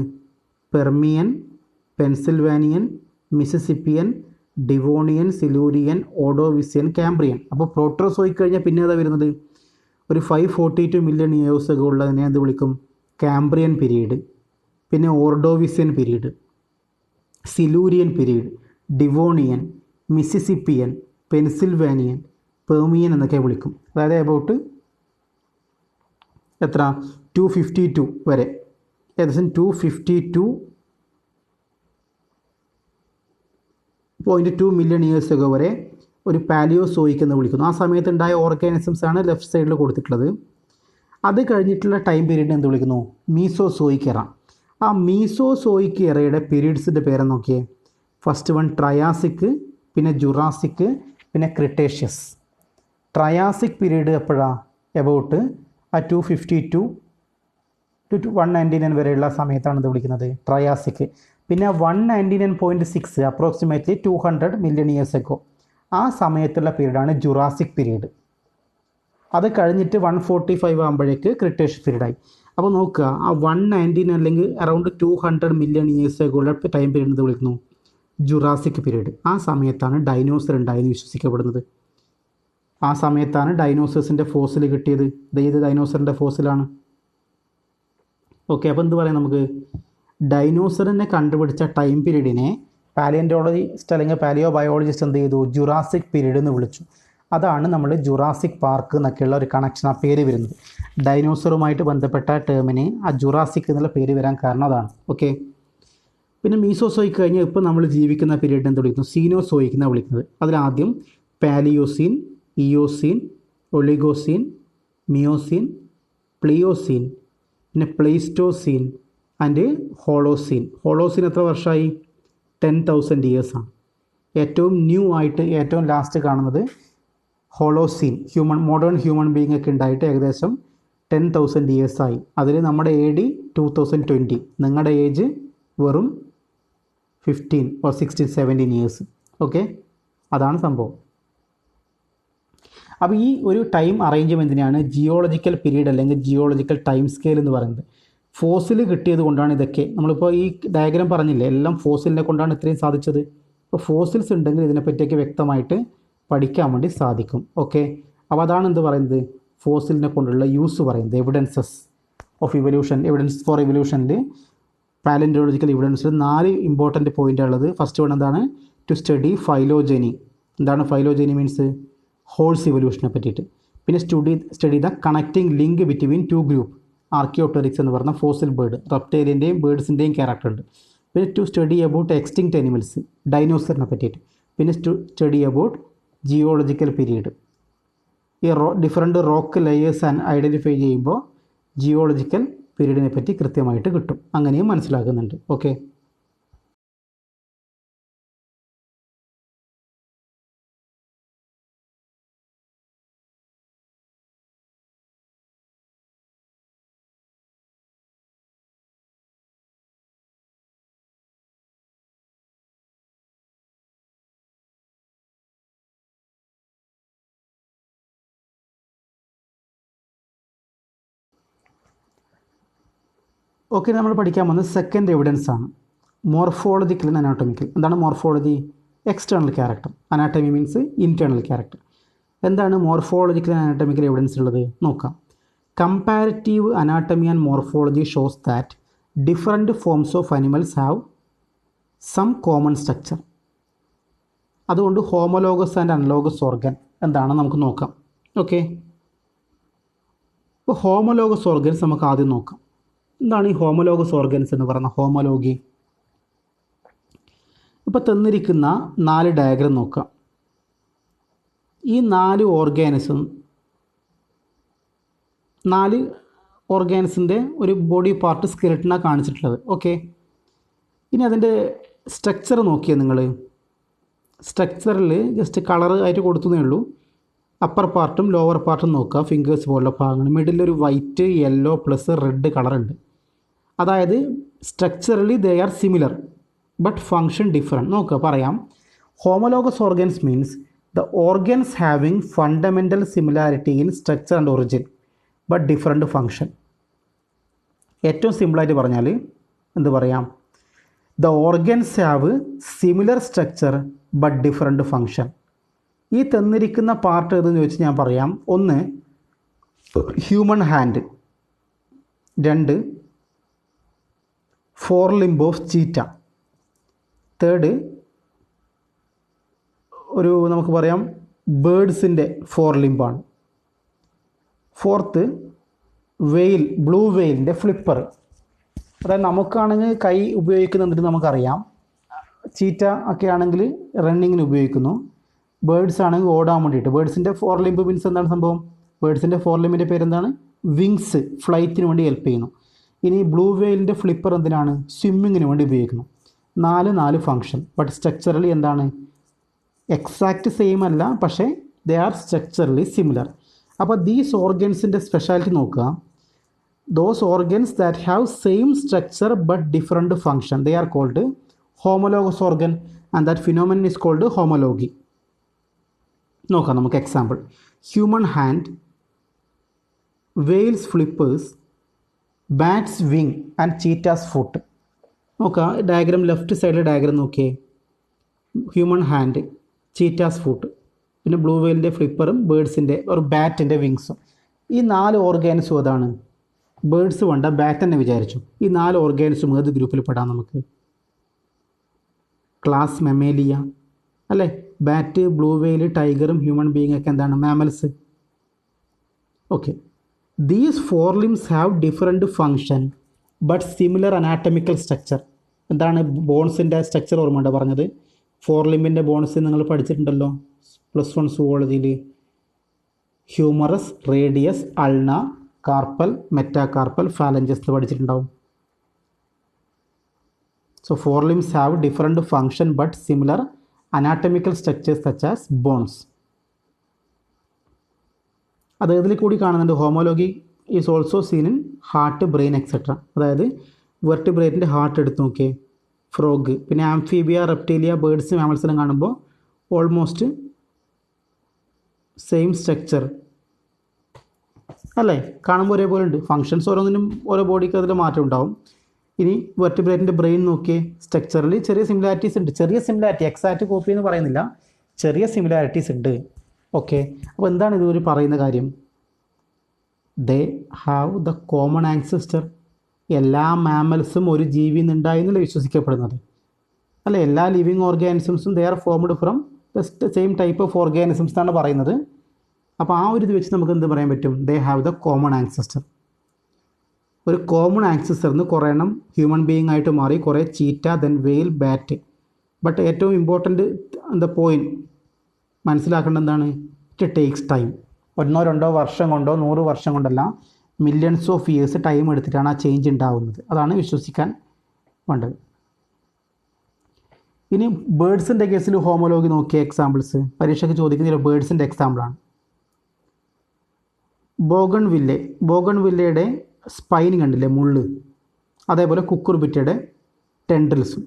Permian, Pennsylvanian, Mississippian, Devonian, Silurian, Ordovician, Cambrian. അപ്പോൾ പ്രോട്രോസോയിക് കഴിഞ്ഞാൽ പിന്നെ ഏതാ വരുന്നത്? ഒരു 542 മില്യൺ ഇയേഴ്സ് ഒക്കെ ഉള്ളതിനെ എന്ത് വിളിക്കും? Cambrian period. പിന്നെ ഓർഡോവിസിയൻ പീരീഡ്. സിലൂരിയൻ പീരീഡ്, ഡിവോണിയൻ, മിസിസിപ്പിയൻ, പെൻസിൽവാനിയൻ, പെർമിയൻ എന്നൊക്കെ വിളിക്കും. അതായത് എബൌട്ട് എത്ര 252 വരെ, ഏകദേശം 252.2 മില്യൺ ഇയേഴ്സ് അഗോ വരെ ഒരു പാലിയോസോയിക് എന്ന് വിളിക്കുന്നു. ആ സമയത്ത് ഉണ്ടായ ഓർഗാനിസംസ് ആണ് ലെഫ്റ്റ് സൈഡിൽ കൊടുത്തിട്ടുള്ളത്. അത് കഴിഞ്ഞിട്ടുള്ള ടൈം പീരീഡ് എന്ത് വിളിക്കുന്നു? മീസോസോയിക് എറ. ആ മീസോസോയിക് എറയുടെ പീരീഡ്സിൻ്റെ പേരെന്ന് നോക്കിയേ. ഫസ്റ്റ് വൺ ട്രയാസിക്, പിന്നെ ജുറാസിക്, പിന്നെ ക്രിട്ടേഷ്യസ്. ട്രയാസിക് പീരീഡ് എപ്പോഴാണ്? എബൌട്ട് ആ 252 to 199 വരെയുള്ള സമയത്താണ് ഇത് വിളിക്കുന്നത് ട്രയാസിക്. പിന്നെ 199.6 അപ്രോക്സിമേറ്റ്ലി 200 മില്യൺ ഇയേഴ്സ് എഗോ, ആ സമയത്തുള്ള പീരീഡാണ് ജുറാസിക് പീരീഡ്. അത് കഴിഞ്ഞിട്ട് 145 ആകുമ്പോഴേക്ക് ക്രിട്ടേഷ്യസ് പീരീഡായി. അപ്പോൾ നോക്കുക, ആ 199 അല്ലെങ്കിൽ അറൗണ്ട് 200 മില്യൺ ഇയേഴ്സ് എഗോയുള്ള ടൈം പീരീഡ് എന്ന് വിളിക്കുന്നു ജുറാസിക് പീരീഡ്. ആ സമയത്താണ് ഡൈനോസർ ഉണ്ടായെന്ന് വിശ്വസിക്കപ്പെടുന്നത്. ആ സമയത്താണ് ഡൈനോസേഴ്സിൻ്റെ ഫോസിൽ കിട്ടിയത്. ഇത് ഡൈനോസറിൻ്റെ ഫോസിലാണ്. ഓക്കെ, അപ്പോൾ എന്ത് പറയാം നമുക്ക്? ഡൈനോസറിനെ കണ്ടുപിടിച്ച ടൈം പീരീഡിനെ പാലിയൻറ്റോളജിസ്റ്റ് അല്ലെങ്കിൽ പാലിയോ ബയോളജിസ്റ്റ് എന്ത് ചെയ്തു? ജുറാസിക് പീരീഡ് എന്ന് വിളിച്ചു. അതാണ് നമ്മൾ ജുറാസിക് പാർക്ക് എന്നൊക്കെയുള്ള ഒരു കണക്ഷൻ, ആ പേര് വരുന്നത്. ഡൈനോസറുമായിട്ട് ബന്ധപ്പെട്ട ടേമിന് ആ ജുറാസിക് എന്നുള്ള പേര് വരാൻ കാരണം അതാണ്. ഓക്കെ, പിന്നെ മീസോസോയിക് കഴിഞ്ഞ് ഇപ്പോൾ നമ്മൾ ജീവിക്കുന്ന പീരീഡ് എന്ത് വിളിക്കുന്നു? സീനോസോയിക് എന്നാണ് വിളിക്കുന്നത്. അതിലാദ്യം Palaeocene, Eocene, Oligocene, Miocene, Pliocene, പിന്നെ പ്ലേസ്റ്റോസീൻ ആൻഡ് ഹോളോസീൻ. ഹോളോസീൻ എത്ര വർഷമായി? 10,000 ഇയേഴ്സാണ്. ഏറ്റവും ന്യൂ ആയിട്ട് ഏറ്റവും ലാസ്റ്റ് കാണുന്നത് ഹോളോസീൻ, മോഡേൺ ഹ്യൂമൻ ബീയിങ് ഒക്കെ ഉണ്ടായിട്ട് ഏകദേശം 10,000 ഇയേഴ്സായി. അതിൽ നമ്മുടെ AD 2020, നിങ്ങളുടെ ഏജ് വെറും 15 or 16, 17 ഇയേഴ്സ്. ഓക്കെ, അതാണ് സംഭവം. അപ്പോൾ ഈ ഒരു ടൈം അറേഞ്ച്മെൻറ്റിനെയാണ് ജിയോളജിക്കൽ പീരീഡ് അല്ലെങ്കിൽ ജിയോളജിക്കൽ ടൈം സ്കെയിൽ എന്ന് പറയുന്നത്. ഫോസിൽ കിട്ടിയത് കൊണ്ടാണ് ഇതൊക്കെ. നമ്മളിപ്പോൾ ഈ ഡയഗ്രാം പറഞ്ഞില്ലേ, എല്ലാം ഫോസിലിനെ കൊണ്ടാണ് ഇത്രയും സാധിച്ചത്. അപ്പോൾ ഫോസിൽസ് ഉണ്ടെങ്കിൽ ഇതിനെപ്പറ്റിയൊക്കെ വ്യക്തമായിട്ട് പഠിക്കാൻ വേണ്ടി സാധിക്കും. ഓക്കെ, അപ്പോൾ അതാണ് എന്ത് പറയുന്നത്, ഫോസിലിനെ കൊണ്ടുള്ള യൂസ് പറയുന്നത്. Evidences of evolution, evidence for ഇവല്യൂഷനിൽ പാലിയോന്റോളജിക്കൽ എവിഡൻസിൽ 4 ഇമ്പോർട്ടൻറ്റ് പോയിൻ്റ് ഉള്ളത്. ഫസ്റ്റ് വൺ എന്താണ്? To study phylogeny. എന്താണ് ഫൈലോജനി? മീൻസ് ഹോൾസ് ഇവല്യൂഷനെ പറ്റിയിട്ട്. പിന്നെ study the connecting link between 2 group archaeopteryx എന്ന് പറഞ്ഞ ഫോസിൽ ബേർഡ്, റെപ്റ്റൈലിൻ്റെയും ബേർഡ്സിൻ്റെയും ക്യാരക്ടർ ഉണ്ട്. പിന്നെ to study about extinct animals, ഡൈനോസറിനെ പറ്റിയിട്ട്. പിന്നെ സ്റ്റഡി അബൌട്ട് ജിയോളജിക്കൽ പീരീഡ്. ഈ ഡിഫറെൻറ്റ് റോക്ക് ലെയേഴ്സ് ഐഡൻറ്റിഫൈ ചെയ്യുമ്പോൾ ജിയോളജിക്കൽ പീരീഡിനെ പറ്റി കൃത്യമായിട്ട് കിട്ടും. അങ്ങനെയും മനസ്സിലാക്കുന്നുണ്ട്. ഓക്കെ, ഓക്കെ, നമ്മൾ പഠിക്കാൻ പോകുന്നത് സെക്കൻഡ് എവിഡൻസ് ആണ്. Morphological and anatomical. എന്താണ് morphology? External character. Anatomy means internal character. എന്താണ് മോർഫോളജിക്കൽ ആൻഡ് അനാട്ടമിക്കൽ എവിഡൻസ് ഉള്ളത്? നോക്കാം. Comparative anatomy and morphology shows that different forms of animals have some common structure. അതുകൊണ്ട് homologous and analogous organ എന്താണെന്ന് നമുക്ക് നോക്കാം. Okay, ഇപ്പോൾ homologous organs നമുക്ക് ആദ്യം നോക്കാം. എന്താണ് ഈ ഹോമോലോഗസ് ഓർഗൻസ് എന്ന് പറയുന്ന ഹോമോലോഗി? ഇപ്പോൾ തന്നിരിക്കുന്ന 4 ഡയഗ്രം നോക്കാം. ഈ 4 ഓർഗാൻസിൻ്റെ ഒരു ബോഡി പാർട്ട് സ്കെലറ്റനാണ് കാണിച്ചിട്ടുള്ളത്. ഓക്കെ, ഇനി അതിൻ്റെ സ്ട്രക്ചർ നോക്കിയാൽ നിങ്ങൾ സ്ട്രക്ചറിൽ ജസ്റ്റ് കളർ ആയിട്ട് കൊടുത്തതേ ഉള്ളൂ. അപ്പർ പാർട്ടും ലോവർ പാർട്ടും നോക്കുക, ഫിംഗേഴ്സ് പോലുള്ള ഭാഗങ്ങൾ. മിഡിലൊരു വൈറ്റ്, യെല്ലോ പ്ലസ് റെഡ് കളറുണ്ട്. അതായത് structurally they are similar but function different. നോക്കുക, പറയാം. Homologous organs means the organs having fundamental similarity in structure and origin but different function. ഏറ്റവും സിമ്പിളായിട്ട് പറഞ്ഞാൽ എന്ത് പറയാം? The organs have similar structure but different function. ഈ തന്നിരിക്കുന്ന പാർട്ട് ഏതെന്ന് ചോദിച്ചാൽ ഞാൻ പറയാം. 1 human hand, 2 forelimb of cheetah, third ഒരു നമുക്ക് പറയാം ബേഡ്സിൻ്റെ ഫോർ ലിംബാണ്. ഫോർത്ത് വെയിൽ, ബ്ലൂ വെയിലിൻ്റെ ഫ്ലിപ്പർ. അതായത് നമുക്കാണെങ്കിൽ കൈ ഉപയോഗിക്കുന്നുണ്ട് നമുക്കറിയാം. ചീറ്റ ഒക്കെ ആണെങ്കിൽ റണ്ണിങ്ങിന് ഉപയോഗിക്കുന്നു. ബേഡ്സ് ആണെങ്കിൽ ഓടാൻ വേണ്ടിയിട്ട്. ബേഡ്സിൻ്റെ ഫോർ ലിംബ് മീൻസ് എന്താണ് സംഭവം? ബേഡ്സിൻ്റെ ഫോർ ലിംബിൻ്റെ പേരെന്താണ്? വിങ്സ്, ഫ്ലൈറ്റിന് വേണ്ടി ഹെൽപ്പ് ചെയ്യുന്നു. ഇനി ബ്ലൂ വെയിലിൻ്റെ ഫ്ലിപ്പർ എന്തിനാണ്? സ്വിമ്മിങ്ങിന് വേണ്ടി ഉപയോഗിക്കുന്നു. 4 ഫങ്ഷൻ. ബട്ട് സ്ട്രക്ചറലി എന്താണ്? എക്സാക്റ്റ് സെയിം അല്ല, പക്ഷേ ദേ ആർ സ്ട്രക്ചറലി സിമിലർ. അപ്പോൾ ദീസ് ഓർഗൻസിൻ്റെ സ്പെഷ്യാലിറ്റി നോക്കുക. Those organs that have same structure but different function, they are called homologous organ, and that phenomenon is called homology. നോക്കാം നമുക്ക് example. Human hand, whales flippers, bats wing and cheetahs foot. നോക്കാം diagram, left സൈഡിലെ diagram നോക്കിയേ. Human hand, cheetahs foot, പിന്നെ blue വെയിലിൻ്റെ ഫ്ലിപ്പറും ബേഡ്സിൻ്റെ ഒരു ബാറ്റിൻ്റെ വിങ്സും. ഈ 4 ഓർഗാനിസും അതാണ്. ബേഡ്സ് വേണ്ട, ബാറ്റ് തന്നെ വിചാരിച്ചു. ഈ 4 ഓർഗാനിസും ഏത് ഗ്രൂപ്പിൽ പെടാം നമുക്ക്? ക്ലാസ് മെമേലിയ അല്ലേ? ബാറ്റ്, ബ്ലൂ വെയിൽ, ടൈഗറും ഹ്യൂമൻ ബീയിങ് ഒക്കെ എന്താണ്? Mammals. Okay. These 4 limbs have different function but similar anatomical structure. എന്താണ് ബോൺസിൻ്റെ സ്ട്രക്ചർ ഓർമ്മയുണ്ടോ പറഞ്ഞത്? 4 ലിംബിൻ്റെ ബോൺസ് നിങ്ങൾ പഠിച്ചിട്ടുണ്ടല്ലോ +1 സുവോളജിയിൽ. Humerus, radius, ulna, carpal, metacarpal, phalanges പഠിച്ചിട്ടുണ്ടാവും. So 4 limbs have different function but similar anatomical structures such as bones. അത് ഇതിൽ കൂടി കാണുന്നുണ്ട്. Homology is also scene in heart, brain etcetera. അതായത് വെർട്ടിബ്രേറ്റിൻ്റെ ഹാർട്ട് എടുത്ത് നോക്കിയേ, ഫ്രോഗ്, പിന്നെ ആംഫീബിയ, റെപ്റ്റീലിയ, ബേഡ്സ്, മാമൽസിനും കാണുമ്പോൾ ഓൾമോസ്റ്റ് സെയിം സ്ട്രക്ചർ അല്ലേ? കാണുമ്പോൾ ഒരേപോലെ ഉണ്ട്. ഫങ്ഷൻസ് ഓരോന്നിനും ഓരോ ബോഡിക്ക് അതിൽ മാറ്റം ഉണ്ടാവും. ഇനി വെർട്ടിബ്രേറ്റിൻ്റെ ബ്രെയിൻ നോക്കിയേ, സ്ട്രക്ചറിൽ ചെറിയ സിമിലാരിറ്റീസ് ഉണ്ട്. ചെറിയ സിമിലാരിറ്റി, എക്സാക്റ്റ് കോപ്പി എന്ന് പറയുന്നില്ല, ചെറിയ സിമിലാരിറ്റീസ് ഉണ്ട്. ഓക്കെ. അപ്പോൾ എന്താണ് ഇതൊരു പറയുന്ന കാര്യം? They have the common ancestor. എല്ലാ മാമൽസും ഒരു ജീവിയിൽ നിന്നുണ്ടായി എന്നല്ല വിശ്വസിക്കപ്പെടുന്നത് അല്ലേ? എല്ലാ ലിവിങ് ഓർഗാനിസംസും they are formed from the same type of organisms എന്നാണ് പറയുന്നത്. അപ്പോൾ ആ ഒരു ഇത് വെച്ച് നമുക്ക് എന്ത് പറയാൻ പറ്റും? ദേ ഹാവ് ദ കോമൺ ആൻസിസ്റ്റർ. ഒരു കോമൺ ആൻസിസ്റ്ററിന് കുറേ എണ്ണം ഹ്യൂമൻ ബീയിങ് ആയിട്ട് മാറി, കുറേ ചീറ്റ, ദെൻ വെയിൽ, ബാറ്റ്. ബട്ട് ഏറ്റവും ഇമ്പോർട്ടൻ്റ് എന്താ പോയിൻറ്റ് മനസ്സിലാക്കേണ്ടത് എന്താണ്? It takes time. 1-2 വർഷം കൊണ്ടോ 100 വർഷം കൊണ്ടല്ല, മില്യൺസ് ഓഫ് ഇയേഴ്സ് ടൈം എടുത്തിട്ടാണ് ആ ചേഞ്ച് ഉണ്ടാവുന്നത്. അതാണ് വിശ്വസിക്കാൻ വേണ്ടത്. ഇനി ബേഡ്സിൻ്റെ കേസിൽ ഹോമോലോഗി നോക്കിയ എക്സാമ്പിൾസ് പരീക്ഷയ്ക്ക് ചോദിക്കുന്ന ബേഡ്സിൻ്റെ എക്സാമ്പിളാണ്. ബോഗൺവില്ലയുടെ സ്പൈൻ കണ്ടില്ലേ, മുള്ള്. അതേപോലെ കുക്കുർബിറ്റയുടെ ടെൻഡ്രിൽസും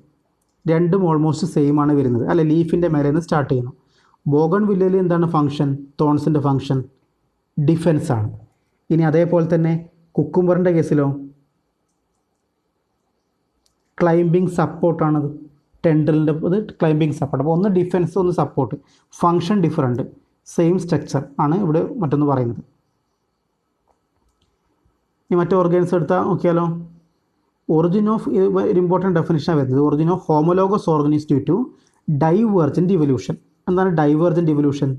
രണ്ടും ഓൾമോസ്റ്റ് സെയിം ആണ് വരുന്നത് അല്ലെ? ലീഫിൻ്റെ മേലെ നിന്ന് സ്റ്റാർട്ട് ചെയ്യുന്നു. ബോഗൺവില്ലയിൽ എന്താണ് ഫങ്ഷൻ? തോൺസിൻ്റെ ഫങ്ഷൻ ഡിഫെൻസ് ആണ്. ഇനി അതേപോലെ തന്നെ കുക്കുംബറിൻ്റെ കേസിലോ ക്ലൈംബിങ് സപ്പോർട്ടാണത്. ടെൻഡ്രിലിൻ്റെ ഇത് ക്ലൈംബിങ് സപ്പോർട്ട്. അപ്പോൾ ഒന്ന് ഡിഫെൻസ്, ഒന്ന് support. Function different, same structure ആണ് ഇവിടെ മറ്റൊന്ന് പറയുന്നത്. ഇനി മറ്റു ഓർഗൻസ് എടുത്താൽ നോക്കിയാലോ. ഒറിജിൻ ഓഫ് ഒരു ഇമ്പോർട്ടൻറ്റ് ഡെഫിനിഷനാണ് വരുന്നത്. Origin of homologous organ is due to divergent evolution. എന്താണ് ഡൈവേർജൻറ്റ് ഇവല്യൂഷൻ?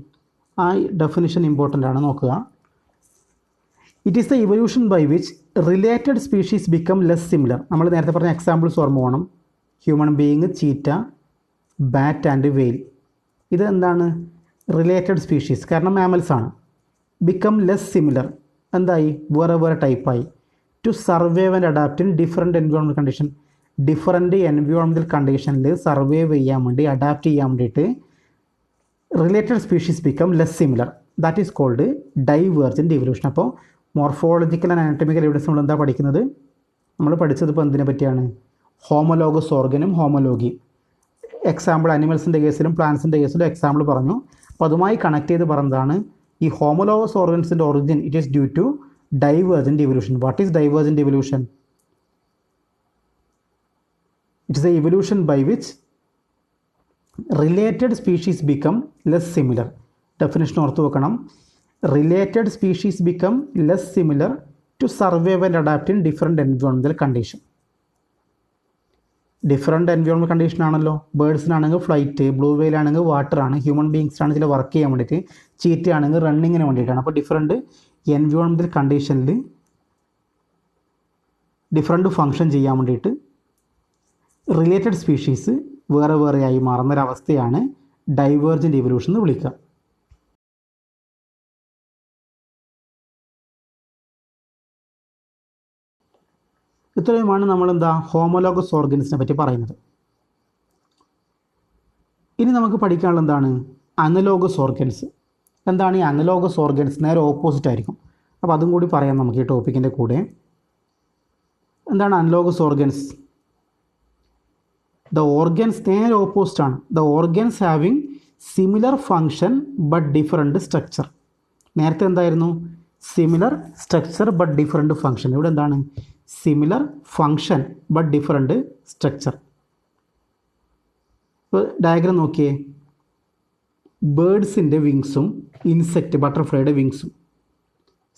ആ ഡെഫിനിഷൻ ഇമ്പോർട്ടൻ്റ് ആണ്, നോക്കുക. It is the evolution by which related species become less similar. നമ്മൾ നേരത്തെ പറഞ്ഞ എക്സാമ്പിൾസ് ഓർമ്മ വേണം. Human being, cheetah, bat and whale. ഇത് എന്താണ്? റിലേറ്റഡ് സ്പീഷീസ്, കാരണം മാമൽസ് ആണ്. ബിക്കം ലെസ് സിമിലർ, എന്തായി? വേറെ വേറെ ടൈപ്പായി. To survive and adapt in different environment condition. Different environmental കണ്ടീഷനിൽ സർവൈവ് ചെയ്യാൻ വേണ്ടി, അഡാപ്റ്റ് ചെയ്യാൻ വേണ്ടിയിട്ട് related species become less similar. That is called divergent evolution. അപ്പോൾ മോർഫോളജിക്കൽ ആൻഡ് അനാറ്റമിക്കൽ എവിഡൻസ് നമ്മൾ എന്താ പഠിക്കുന്നത്? നമ്മൾ പഠിച്ചത് ഇപ്പോൾ എന്തിനെ പറ്റിയാണ്? ഹോമോലോഗസ് ഓർഗനും ഹോമോലോഗി. എക്സാമ്പിൾ അനിമൽസിൻ്റെ കേസിലും പ്ലാന്റ്സിൻ്റെ കേസിലും എക്സാമ്പിൾ പറഞ്ഞു. അപ്പോൾ അതുമായി കണക്ട് ചെയ്ത് പറഞ്ഞതാണ് ഈ ഹോമോലോഗസ് ഓർഗൻസിൻ്റെ origin. It is due to divergent evolution. What is divergent evolution? It is a evolution by which related species become less similar. Definition ഓർത്ത് വെക്കണം. Related species become less similar to survive and adapt in different environmental condition. Different environment condition ആണല്ലോ. ബേഡ്സിനാണെങ്കിൽ ഫ്ലൈറ്റ്, ബ്ലൂ വെയിലാണെങ്കിൽ വാട്ടറാണ്, human ബീങ്സിനാണ് ഇതിൽ വർക്ക് ചെയ്യാൻ വേണ്ടിയിട്ട്, ചീറ്റയാണെങ്കിൽ റണ്ണിങ്ങിന് വേണ്ടിയിട്ടാണ്. അപ്പോൾ ഡിഫറെൻറ്റ് എൻവയോൺമെൻറ്റൽ കണ്ടീഷനിൽ ഡിഫറെൻറ്റ് ഫങ്ഷൻ ചെയ്യാൻ വേണ്ടിയിട്ട് റിലേറ്റഡ് സ്പീഷീസ് വേറെ വേറെയായി മാറുന്നൊരവസ്ഥയാണ് ഡൈവേർജൻ്റ് ഇവല്യൂഷൻ എന്ന് വിളിക്കുക. ഇത്രയുമാണ് നമ്മളെന്താ ഹോമോലോഗസ് ഓർഗൻസിനെ പറ്റി പറയുന്നത്. ഇനി നമുക്ക് പഠിക്കാനുള്ള എന്താണ് അനലോഗസ് ഓർഗൻസ്. എന്താണ് ഈ അനലോഗസ് ഓർഗൻസ്? നേരെ ഓപ്പോസിറ്റ് ആയിരിക്കും. അപ്പോൾ അതും കൂടി പറയാം നമുക്ക് ഈ ടോപ്പിക്കിൻ്റെ കൂടെ. എന്താണ് അനലോഗസ് ഓർഗൻസ്? ദ ഓർഗൻസ് നേരെ ഓപ്പോസിറ്റ് ആണ്. The organs having similar function but different structure. നേരത്തെ എന്തായിരുന്നു? Similar structure but different function. ഇവിടെ എന്താണ്? Similar function but different structure. ഇപ്പോൾ ഡയഗ്രാം നോക്കിയേ. ബേഡ്സിൻ്റെ വിങ്സും ഇൻസെക്റ്റ് ബട്ടർഫ്ലൈയുടെ വിങ്സും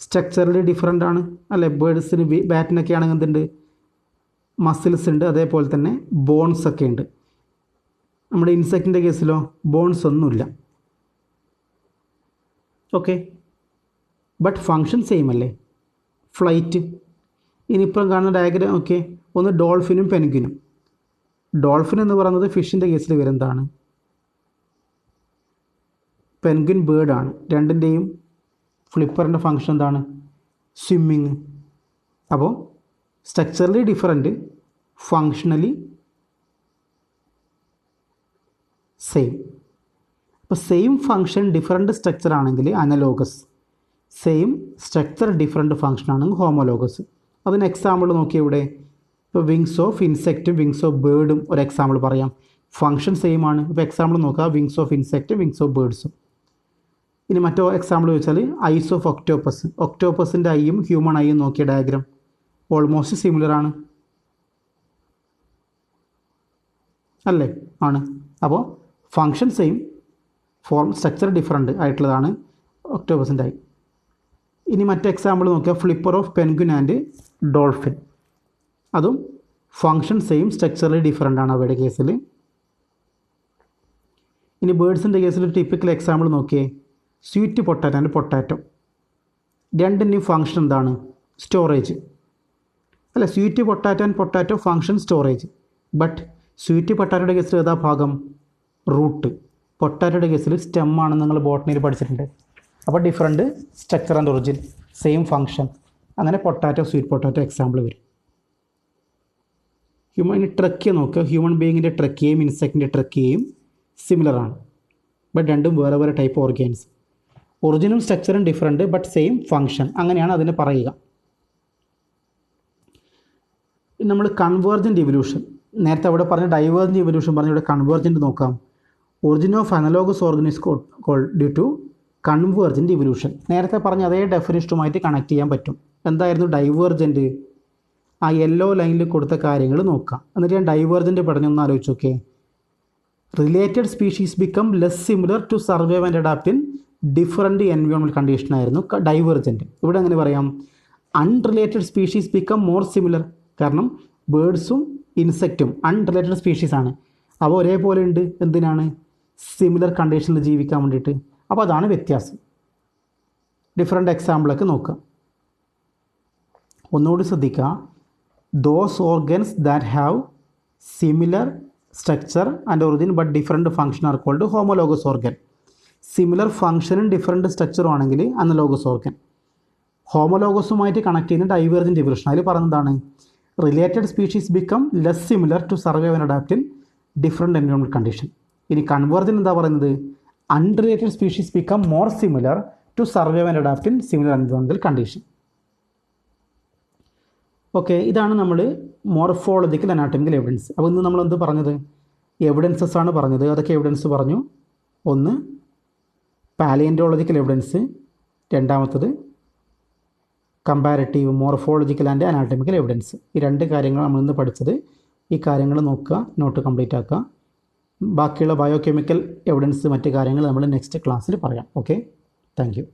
സ്ട്രക്ചറിൽ ഡിഫറെൻ്റ് ആണ് അല്ലേ? ബേഡ്സിന് ബാറ്റിനൊക്കെ ആണെങ്കിൽ എന്തുണ്ട്? മസിൽസ് ഉണ്ട്, അതേപോലെ തന്നെ ബോൺസ് ഒക്കെ ഉണ്ട്. നമ്മുടെ ഇൻസെക്റ്റിൻ്റെ കേസിലോ ബോൺസ് ഒന്നുമില്ല. ഓക്കെ, ബട്ട് ഫങ്ഷൻ സെയിം അല്ലേ? ഫ്ലൈറ്റ്. ഇനിയിപ്പം കാണുന്ന ഡയഗ്രാം ഓക്കെ, ഒന്ന് ഡോൾഫിനും പെൻഗ്വിനും. ഡോൾഫിൻ എന്ന് പറയുന്നത് ഫിഷിൻ്റെ കേസിൽ വരുന്നതാണ്, പെൻഗ്വിൻ ബേർഡാണ്. രണ്ടിൻ്റെയും ഫ്ലിപ്പറിൻ്റെ ഫങ്ഷൻ എന്താണ്? സ്വിമ്മിങ്. അപ്പോൾ സ്ട്രക്ചറലി ഡിഫറൻറ്റ്, ഫങ്ഷണലി സെയിം. അപ്പോൾ സെയിം ഫങ്ഷൻ ഡിഫറൻറ്റ് സ്ട്രക്ചർ ആണെങ്കിൽ analogous, same structure different function ആണെങ്കിൽ ഹോമോലോഗസ്. അതിന് എക്സാമ്പിൾ നോക്കിയാൽ ഇവിടെ ഇപ്പോൾ വിങ്സ് ഓഫ് ഇൻസെക്റ്റും വിങ്സ് ഓഫ് ബേർഡും ഒരു എക്സാമ്പിൾ പറയാം. ഫങ്ഷൻ സെയിം ആണ്. ഇപ്പോൾ എക്സാമ്പിൾ നോക്കുക, വിങ്സ് ഓഫ് ഇൻസെക്റ്റും വിങ്സ് ഓഫ് ബേർഡ്സും. ഇനി മറ്റോ എക്സാമ്പിൾ ചോദിച്ചാൽ ഐസ് ഓഫ് ഒക്ടോപ്പസ്. ഒക്ടോപ്പസിൻ്റെ ഐയും ഹ്യൂമൺ ഐയും നോക്കിയ ഡയഗ്രാം ഓൾമോസ്റ്റ് സിമിലർ ആണ് അല്ലേ? ആണ്. അപ്പോൾ function same, form structure different ആയിട്ടുള്ളതാണ് ഒക്ടോപ്പസിൻ്റെ ഐ. ഇനി മറ്റേ എക്സാമ്പിൾ നോക്കിയാൽ flipper of penguin and dolphin. അതും ഫങ്ഷൻ സെയിം, സ്ട്രക്ചറലി ഡിഫറൻ്റ് ആണ് അവയുടെ കേസിൽ. ഇനി ബേർഡ്സിൻ്റെ കേസിൽ ടിപ്പിക്കൽ എക്സാമ്പിൾ നോക്കിയേ, സ്വീറ്റ് പൊട്ടാറ്റോ ആൻഡ് പൊട്ടാറ്റോ. രണ്ടിൻ്റെയും ഫങ്ഷൻ എന്താണ്? സ്റ്റോറേജ് അല്ല? Sweet potato and potato function storage. But sweet പൊട്ടാറ്റോയുടെ കേസിൽ ഏതാ ഭാഗം? റൂട്ട്. പൊട്ടാറ്റോയുടെ കേസിൽ സ്റ്റെം ആണെന്ന് നിങ്ങൾ ബോട്ടണിയിൽ പഠിച്ചിട്ടുണ്ട്. അപ്പോൾ different structure and origin, same function. അങ്ങനെ പൊട്ടാറ്റോ, സ്വീറ്റ് പൊട്ടാറ്റോ എക്സാമ്പിൾ വരും. ഹ്യൂമൻ ട്രക്കിയ നോക്കുക. ഹ്യൂമൻ ബീയിങ്ങിൻ്റെ ട്രക്കിയയും ഇൻസെക്റ്റിൻ്റെ ട്രക്കിയയും സിമിലർ ആണ്, ബട്ട് രണ്ടും വേറെ വേറെ ടൈപ്പ് ഓർഗൻസ്. ഒറിജിനും സ്ട്രക്ചറും ഡിഫറൻറ്റ് ബട്ട് സെയിം ഫങ്ഷൻ, അങ്ങനെയാണ് അതിന് പറയുക. നമ്മൾ കൺവേർജൻ്റ് ഇവല്യൂഷൻ, നേരത്തെ അവിടെ പറഞ്ഞ ഡൈവേർജൻ്റ് ഇവല്യൂഷൻ പറഞ്ഞ ഇവിടെ കൺവേർജൻ്റ് നോക്കാം. Origin of analogous organs called due to convergent evolution. നേരത്തെ പറഞ്ഞ അതേ ഡെഫിനിഷനുമായിട്ട് കണക്ട് ചെയ്യാൻ പറ്റും. എന്തായിരുന്നു ഡൈവേർജൻ്റ്? ആ യെല്ലോ ലൈനിൽ കൊടുത്ത കാര്യങ്ങൾ നോക്കാം. എന്നിട്ട് ഞാൻ ഡൈവേർജൻ്റ് പറഞ്ഞൊന്ന് ആലോചിച്ച് നോക്കേ. Related species become less similar to survive and adapt in different environment condition ആയിരുന്നു ഡൈവേർജൻ്റ്. ഇവിടെ അങ്ങനെ പറയാം, unrelated species become more similar. കാരണം ബേർഡ്സും ഇൻസെക്റ്റും അൺറിലേറ്റഡ് സ്പീഷീസാണ്. അവ ഒരേപോലെ ഉണ്ട്. എന്തിനാണ്? സിമിലർ കണ്ടീഷനിൽ ജീവിക്കാൻ വേണ്ടിയിട്ട്. അപ്പോൾ അതാണ് വ്യത്യാസം. ഡിഫറെൻ്റ് എക്സാമ്പിളൊക്കെ നോക്കുക. ഒന്നുകൂടി ശ്രദ്ധിക്കുക. Those organs that have similar structure and origin but different function are called homologous organ. Similar ഫങ്ഷനും ഡിഫറെൻറ്റ് സ്ട്രക്ചറും ആണെങ്കിൽ അനലോഗസ് ഓർഗൻ. ഹോമോലോഗസുമായിട്ട് കണക്ട് ചെയ്യുന്ന ഡൈവേർജൻ്റ് ഇവല്യൂഷൻ. അതിൽ പറഞ്ഞതാണ് related species become less similar to survive and adapt in different environment condition. ഇനി convergence എന്താ പറയുന്നത്? Unrelated species become more similar to survive and adapt in similar environmental condition. Okay, ഇതാണ് നമ്മൾ morphological anatomical evidence. അപ്പോൾ ഇന്ന് നമ്മൾ എന്ത് പറഞ്ഞത്? എവിഡൻസസ് ആണ് പറഞ്ഞത്. അതൊക്കെ എവിഡൻസ് പറഞ്ഞു. ഒന്ന് പാലിയൻറ്റോളജിക്കൽ എവിഡൻസ്, രണ്ടാമത്തത് comparative morphological and anatomical evidence. ഈ രണ്ട് കാര്യങ്ങൾ നമ്മളിന്ന് പഠിച്ചത്. ഈ കാര്യങ്ങൾ നോക്കുക, നോട്ട് കംപ്ലീറ്റ് ആക്കുക. ബാക്കിയുള്ള ബയോകെമിക്കൽ എവിഡൻസ് മറ്റ് കാര്യങ്ങൾ നമ്മൾ നെക്സ്റ്റ് ക്ലാസ്സിൽ പറയാം. Okay, thank you.